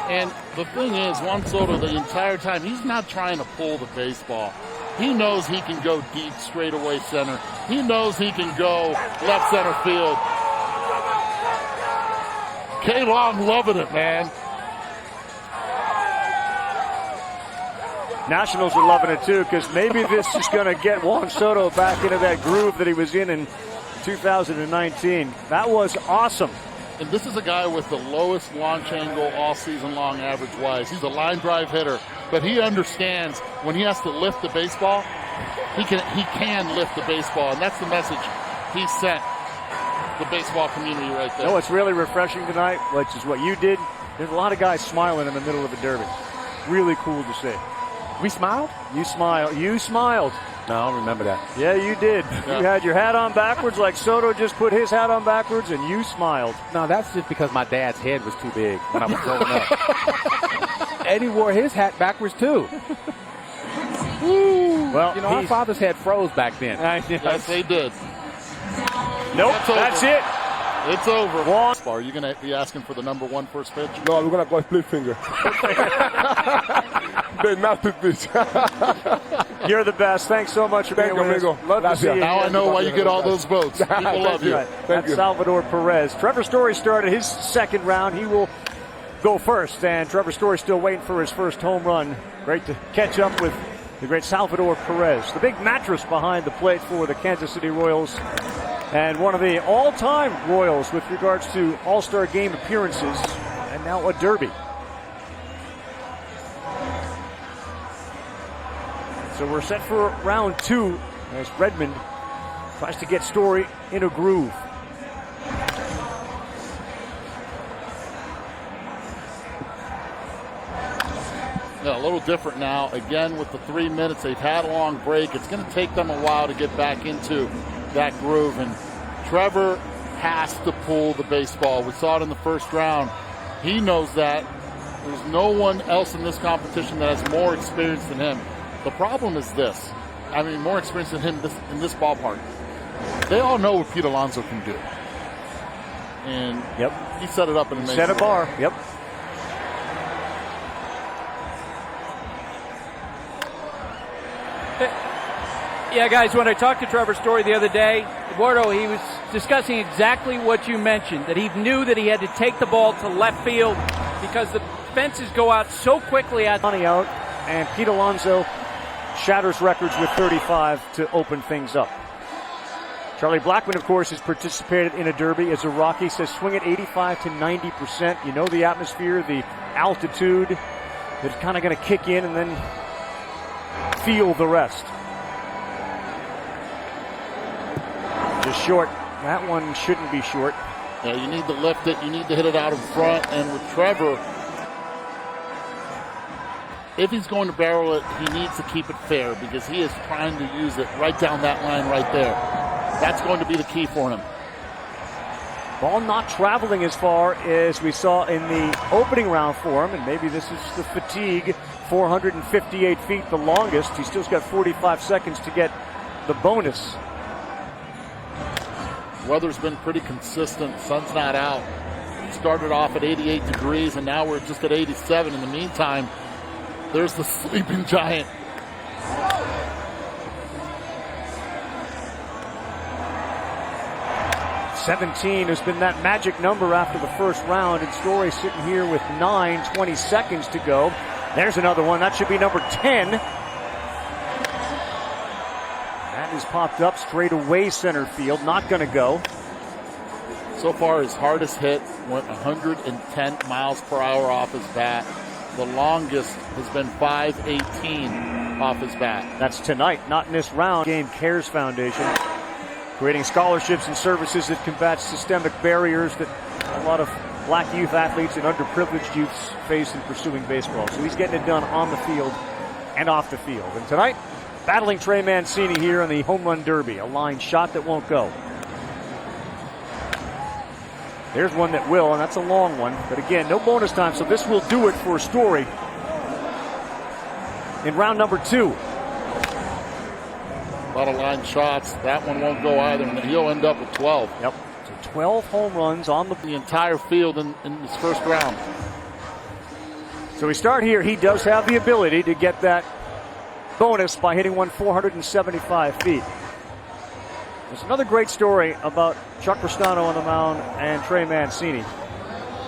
And the thing is, Juan Soto, the entire time, he's not trying to pull the baseball. He knows he can go deep straightaway center. He knows he can go left center field. K-Long loving it, man. Nationals are loving it too, because maybe this is going to get Juan Soto back into that groove that he was in 2019. That was awesome. And this is a guy with the lowest launch angle all season long average-wise. He's a line drive hitter, but he understands when he has to lift the baseball, he can lift the baseball, and that's the message he sent the baseball community right there. You know what's really refreshing tonight, which is what you did? There's a lot of guys smiling in the middle of a derby. Really cool to see. We smiled? You smiled. You smiled. No, I don't remember that. Yeah, you did. Yeah. You had your hat on backwards like Soto just put his hat on backwards, and you smiled. No, that's just because my dad's head was too big when I was growing up. Eddie wore his hat backwards, too. Well, You know, our fathers had froze back then. Yes, they did. Nope, that's it. It's over. Juan. Are you going to be asking for the number one first pitch? No, I'm going to go split finger. The nasty pitch. You're the best. Thanks so much for being with us. Love to see you. Now I know why you get all those votes. People love you. That's Salvador Perez. Trevor Story started his second round. He will go first, and Trevor Story still waiting for his first home run. Great to catch up with the great Salvador Perez. The big mattress behind the plate for the Kansas City Royals, and one of the all-time Royals with regards to All-Star Game appearances, and now a derby. So we're set for round two as Redmond tries to get Story in a groove. Yeah, a little different now. Again, with the 3 minutes, they've had a long break. It's going to take them a while to get back into that groove. And Trevor has to pull the baseball. We saw it in the first round. He knows that. There's no one else in this competition that has more experience than him. The problem is this. I mean, more experience than him in this ballpark. They all know what Pete Alonso can do. And he set it up in a major Set a bar. way. Yep. Yeah, guys, when I talked to Trevor Story the other day, Eduardo, he was discussing exactly what you mentioned, that he knew that he had to take the ball to left field because the fences go out so quickly out. Money out, and Pete Alonso shatters records with 35 to open things up. Charlie Blackmon, of course, has participated in a derby as a Rocky. Says swing at 85 to 90%. You know the atmosphere, the altitude that's kind of going to kick in and then feel the rest. Just short. That one shouldn't be short. Yeah, you need to lift it. You need to hit it out in front. And with Trevor, if he's going to barrel it, he needs to keep it fair because he is trying to use it right down that line right there. That's going to be the key for him. Ball not traveling as far as we saw in the opening round for him, and maybe this is the fatigue. 458 feet, the longest. He's still got 45 seconds to get the bonus. Weather's been pretty consistent. Sun's not out. It started off at 88 degrees, and now we're just at 87. In the meantime, there's the sleeping giant. $17 has been that magic number after the first round, and Story sitting here with 20 seconds to go. There's another one. That should be number 10. That is popped up straight away center field. Not going to go. So far, his hardest hit went 110 miles per hour off his bat. The longest has been 518 off his bat. That's tonight, not in this round. Game Cares Foundation, creating scholarships and services that combat systemic barriers that a lot of black youth athletes and underprivileged youths face in pursuing baseball. So he's getting it done on the field and off the field. And tonight, battling Trey Mancini here in the home run derby. A line shot that won't go. There's one that will, and that's a long one. But again, no bonus time, so this will do it for Story in round number 2. A lot of line shots. That one won't go either, and he'll end up with 12. Yep. So 12 home runs on the entire field in this first round. So we start here. He does have the ability to get that bonus by hitting one 475 feet. There's another great story about Chuck Ristano on the mound and Trey Mancini.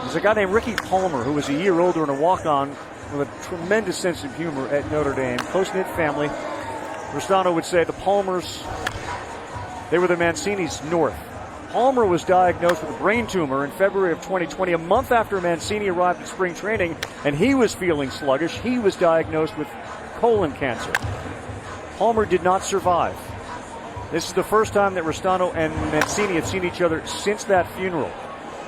There's a guy named Ricky Palmer who was a year older and a walk-on with a tremendous sense of humor at Notre Dame. Close-knit family. Ristano would say the Palmers, they were the Mancini's north. Palmer was diagnosed with a brain tumor in February of 2020, a month after Mancini arrived at spring training, and he was feeling sluggish. He was diagnosed with colon cancer. Palmer did not survive. This is the first time that Ristano and Mancini had seen each other since that funeral.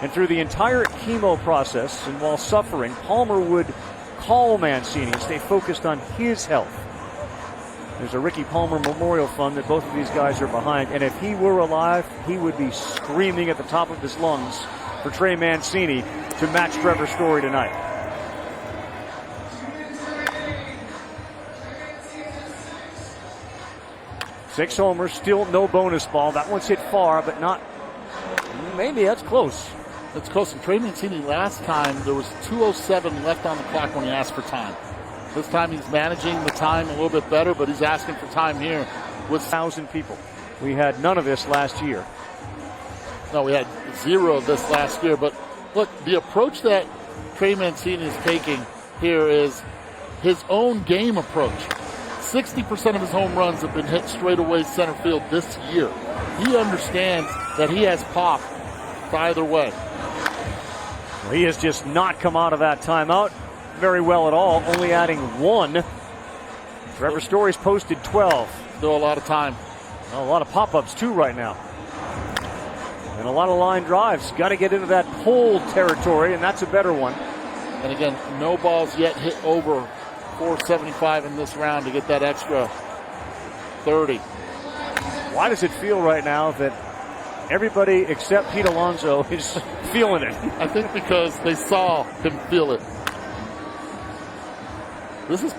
And through the entire chemo process, and while suffering, Palmer would call Mancini and stay focused on his health. There's a Ricky Palmer Memorial Fund that both of these guys are behind, and if he were alive, he would be screaming at the top of his lungs for Trey Mancini to match Trevor Story tonight. Six homers, still no bonus ball. That one's hit far, but not. Maybe that's close. That's close. And Trey Mancini last time, there was 2:07 left on the clock when he asked for time. This time he's managing the time a little bit better, but he's asking for time here with 1,000 people. We had none of this last year. No, we had zero of this last year. But look, the approach that Trey Mancini is taking here is his own game approach. 60% of his home runs have been hit straight away center field this year. He understands that he has pop either way. Well, he has just not come out of that timeout very well at all, only adding one. Trevor Story's posted 12. Still a lot of time. Well, a lot of pop-ups too right now. And a lot of line drives. Got to get into that pull territory, and that's a better one. And again, no balls yet hit over 475 in this round to get that extra 30. Why does it feel right now that everybody except Pete Alonso is feeling it? I think because they saw him feel it. This is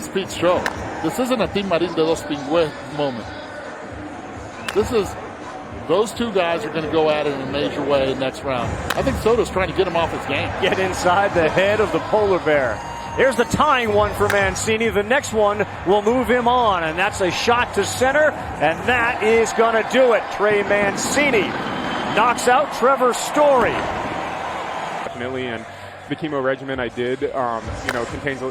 Pete's show. This isn't a Team Marín de los Pingües moment. This is, those two guys are going to go at it in a major way next round. I think Soto's trying to get him off his game. Get inside the head of the polar bear. Here's the tying one for Mancini. The next one will move him on, and that's a shot to center, and that is going to do it. Trey Mancini knocks out Trevor Story. Definitely, and the chemo regimen I did, contains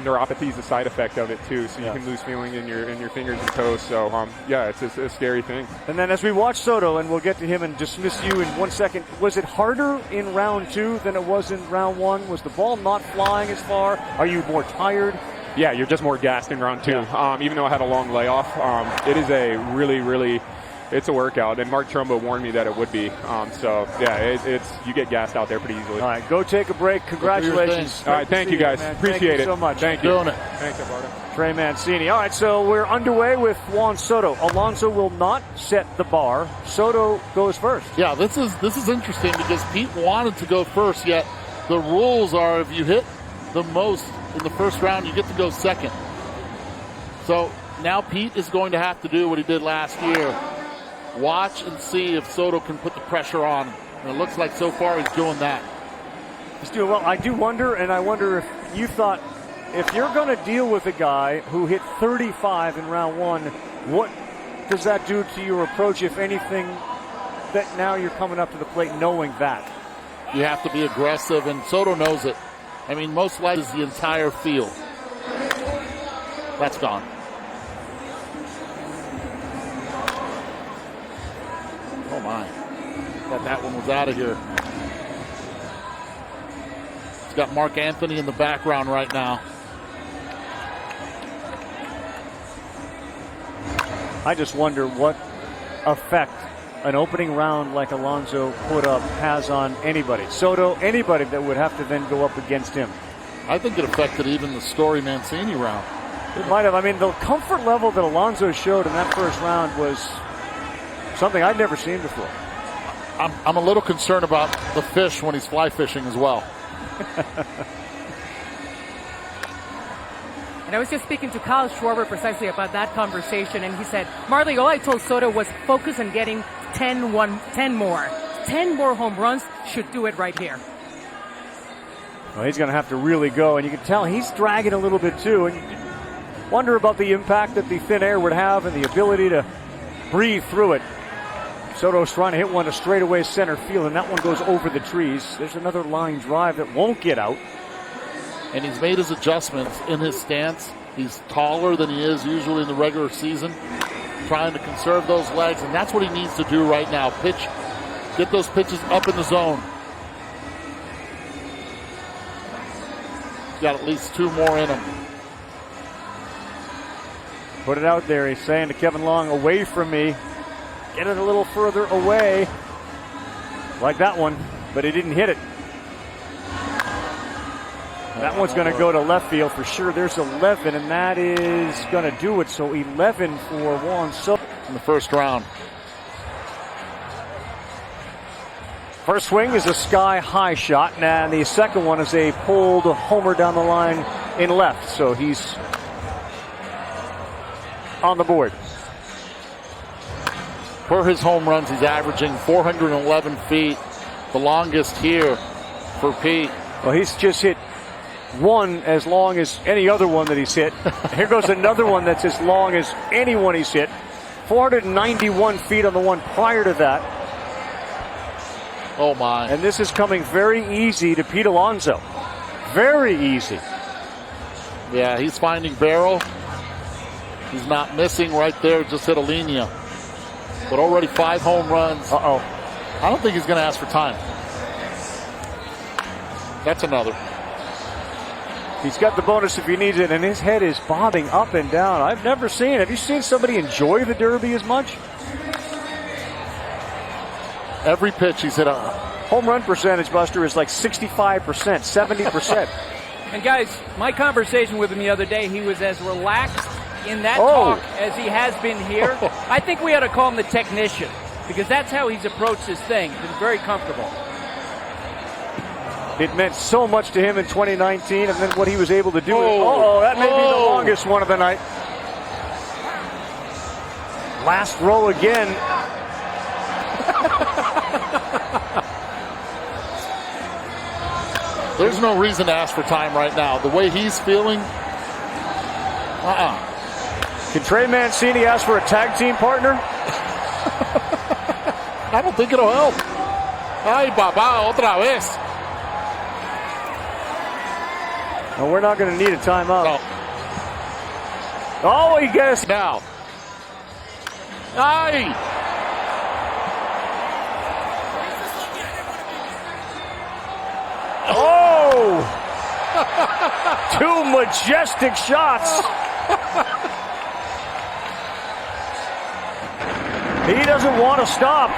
neuropathy is a side effect of it too, so you can lose feeling in your fingers and toes. So it's a scary thing. And then as we watch Soto, and we'll get to him and dismiss you in 1 second, was it harder in round two than it was in round one? Was the ball not flying as far? Are you more tired? Yeah, you're just more gassed in round two. Even though I had a long layoff, it is a really it's a workout, and Mark Trumbo warned me that it would be. It's you get gassed out there pretty easily. All right, go take a break. Congratulations. All right, thank you guys. Appreciate it so much. Thank you. Doing it. Thanks, Eduardo. Trey Mancini. All right, so we're underway with Juan Soto. Alonso will not set the bar. Soto goes first. Yeah, this is interesting because Pete wanted to go first, yet the rules are if you hit the most in the first round, you get to go second. So now Pete is going to have to do what he did last year. Watch and see if Soto can put the pressure on him. And it looks like so far he's doing that. He's doing well. I do wonder, and I wonder if you thought, if you're going to deal with a guy who hit 35 in round one, what does that do to your approach, if anything, that now you're coming up to the plate knowing that? You have to be aggressive, and Soto knows it. I mean, most likely is the entire field. That's gone. Oh, my. Thought that one was out of here. He's got Mark Anthony in the background right now. I just wonder what effect an opening round like Alonso put up has on anybody. Soto, anybody that would have to then go up against him. I think it affected even the Story Mancini round. It might have. I mean, the comfort level that Alonso showed in that first round was something I'd never seen before. I'm a little concerned about the fish when he's fly fishing as well. And I was just speaking to Kyle Schwarber precisely about that conversation, and he said, Marley, all I told Soto was focus on getting 10 more. 10 more home runs should do it right here. Well, he's going to have to really go, and you can tell he's dragging a little bit too. And you wonder about the impact that the thin air would have and the ability to breathe through it. Soto's trying to hit one to straightaway center field, and that one goes over the trees. There's another line drive that won't get out. And he's made his adjustments in his stance. He's taller than he is usually in the regular season, trying to conserve those legs, and that's what he needs to do right now. Pitch, get those pitches up in the zone. He's got at least 2 more in him. Put it out there. He's saying to Kevin Long, away from me. Get it a little further away. Like that one, but he didn't hit it. That one's going to go to left field for sure. There's 11, and that is going to do it. So 11 for Juan Soto in the first round. First swing is a sky-high shot, and the second one is a pulled homer down the line in left. So he's on the board. For his home runs, he's averaging 411 feet, the longest here for Pete. Well, he's just hit one as long as any other one that he's hit. Here goes another one that's as long as anyone he's hit. 491 feet on the one prior to that. Oh, my. And this is coming very easy to Pete Alonso. Very easy. Yeah, he's finding barrel. He's not missing right there, just hit a linea. But already 5 home runs. Uh-oh. I don't think he's going to ask for time. That's another. He's got the bonus if he needs it, and his head is bobbing up and down. I've never seen. Have you seen somebody enjoy the Derby as much? Every pitch he's hit a home run percentage, Buster, is like 65%, 70%. And guys, my conversation with him the other day, he was as relaxed in that talk as he has been here. I think we ought to call him the technician, because that's how he's approached this thing. Been very comfortable. It meant so much to him in 2019, and then what he was able to do. That may be the longest one of the night. Last row again. There's no reason to ask for time right now. The way he's feeling, Can Trey Mancini ask for a tag team partner? I don't think it'll help. Ay, papá, otra vez. No, we're not going to need a timeout. No. Oh, he gets now. Ay. Oh! 2 majestic shots. He doesn't want to stop.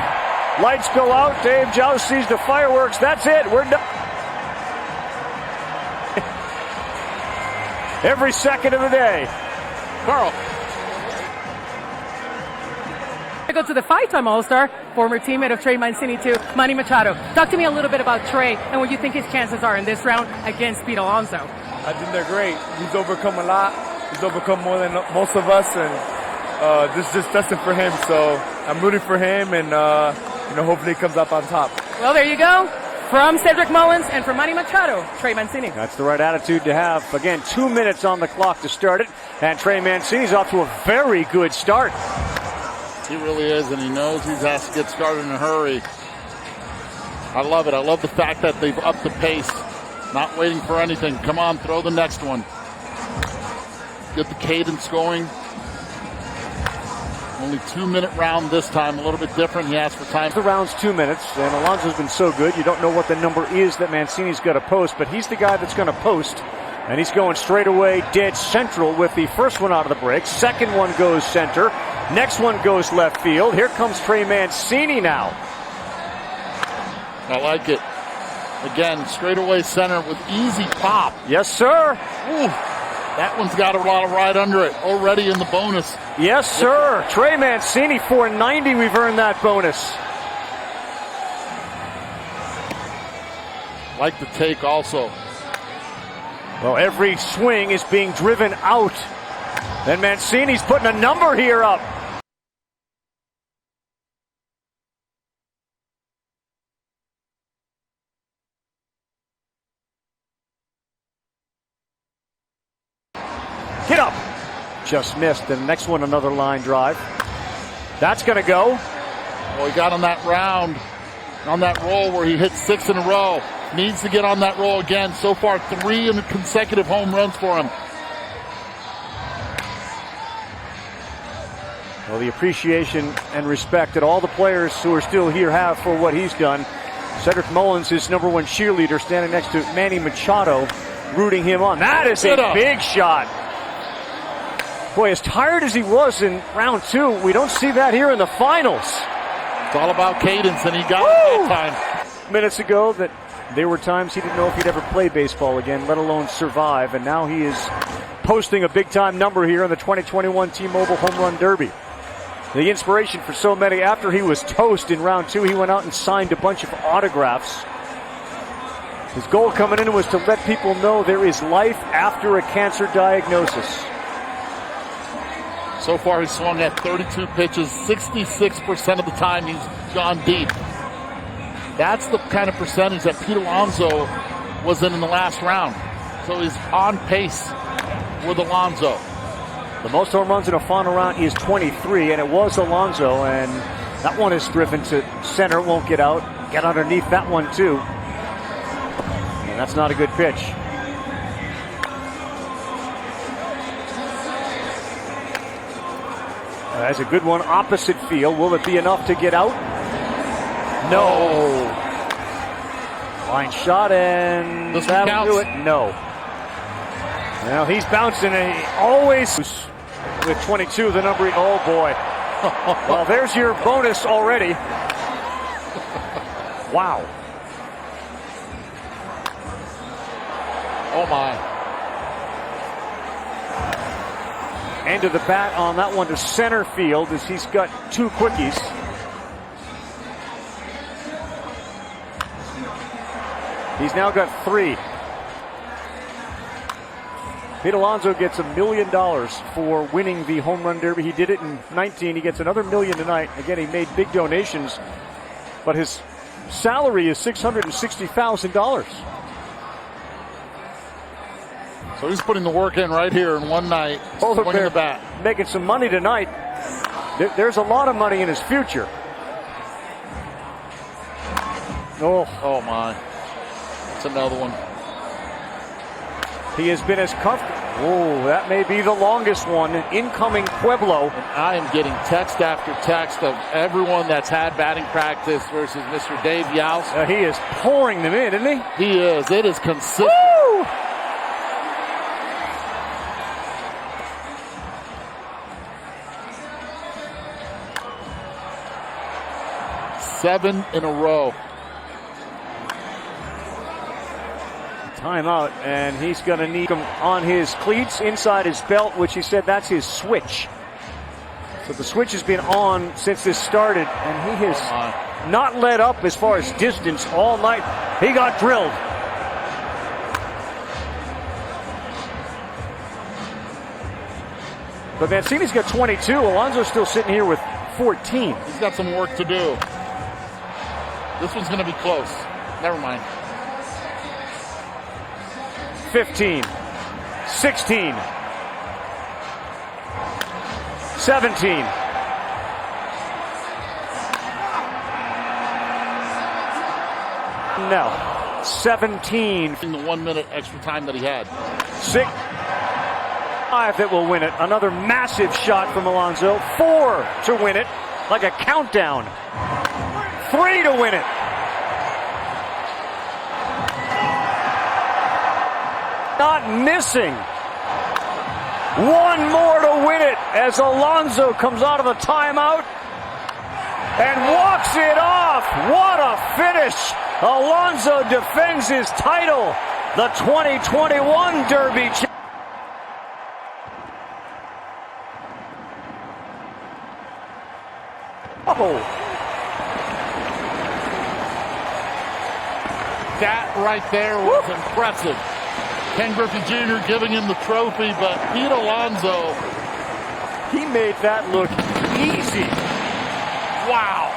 Lights go out. Dave Joust sees the fireworks. That's it. We're done. Every second of the day. Carl. I go to the 5-time All-Star, former teammate of Trey Mancini too, Manny Machado. Talk to me a little bit about Trey and what you think his chances are in this round against Pete Alonso. I think they're great. He's overcome a lot. He's overcome more than most of us, and this is just destined for him. So I'm rooting for him, and hopefully he comes up on top. Well, there you go. From Cedric Mullins and from Manny Machado, Trey Mancini. That's the right attitude to have. Again, 2 minutes on the clock to start it, and Trey Mancini's off to a very good start. He really is, and he knows he has to get started in a hurry. I love it. I love the fact that they've upped the pace. Not waiting for anything. Come on, throw the next one. Get the cadence going. Only 2-minute round this time, a little bit different. He asked for time. The round's 2 minutes, and Alonso's been so good. You don't know what the number is that Mancini's got to post, but he's the guy that's going to post. And he's going straight away dead central with the first one out of the break. Second one goes center. Next one goes left field. Here comes Trey Mancini now. I like it. Again, straight away center with easy pop. Yes, sir. Ooh, that one's got a lot of ride under it. Already in the bonus. Yes, sir. Trey Mancini, 490. We've earned that bonus. Like the take also. Well, every swing is being driven out. And Mancini's putting a number here up. just missed. And the next one, another line drive. That's going to go. Well, he got on that round, on that roll where he hit 6 in a row. Needs to get on that roll again. So far, 3 consecutive home runs for him. Well, the appreciation and respect that all the players who are still here have for what he's done. Cedric Mullins, his number one cheerleader, standing next to Manny Machado, rooting him on. That is a big shot. Boy, as tired as he was in round 2, we don't see that here in the finals. It's all about cadence, and he got it that time. Minutes ago that there were times he didn't know if he'd ever play baseball again, let alone survive, and now he is posting a big-time number here in the 2021 T-Mobile Home Run Derby. The inspiration for so many. After he was toast in round 2, he went out and signed a bunch of autographs. His goal coming in was to let people know there is life after a cancer diagnosis. So far, he's swung at 32 pitches. 66% of the time, he's gone deep. That's the kind of percentage that Pete Alonso was in the last round. So he's on pace with Alonso. The most home runs in a final round is 23, and it was Alonso, and that one is driven to center, won't get out. Get underneath that one, too. And that's not a good pitch. That's a good one opposite field. Will it be enough to get out? No. Line shot, and that'll do it. No. Now he's bouncing, and he always with 22, the number. Oh boy. Well, there's your bonus already. Wow. Oh my. End of the bat on that one to center field as he's got 2 quickies. He's now got 3. Pete Alonso gets $1 million for winning the home run derby. He did it in 19. He gets another $1 million tonight. Again, he made big donations, but his salary is $660,000. So he's putting the work in right here in one night. Swinging the bat. Making some money tonight. There's a lot of money in his future. Oh my. That's another one. He has been as comfortable. Oh, that may be the longest one. Incoming Pueblo. And I am getting text after text of everyone that's had batting practice versus Mr. Dave Youse. He is pouring them in, isn't he? He is. It is consistent. Woo! Seven in a row. Timeout, and he's going to need him on his cleats inside his belt, which he said that's his switch. So the switch has been on since this started, and he has not let up as far as distance all night. He got drilled. But Mancini's got 22. Alonso's still sitting here with 14. He's got some work to do. This one's going to be close. Never mind. 15, 16, 17. No, 17. In the 1 minute extra time that he had. 6, 5 that will win it. Another massive shot from Alonso. 4 to win it, like a countdown. 3 to win it. Not missing. 1 more to win it as Alonso comes out of a timeout and walks it off. What a finish. Alonso defends his title, the 2021 Derby. Oh. That right there was impressive. Ken Griffey Jr. giving him the trophy, but Pete Alonso, he made that look easy. Wow.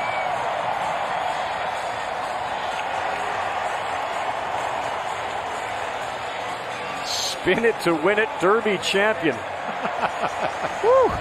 Spin it to win it, Derby champion. Woo.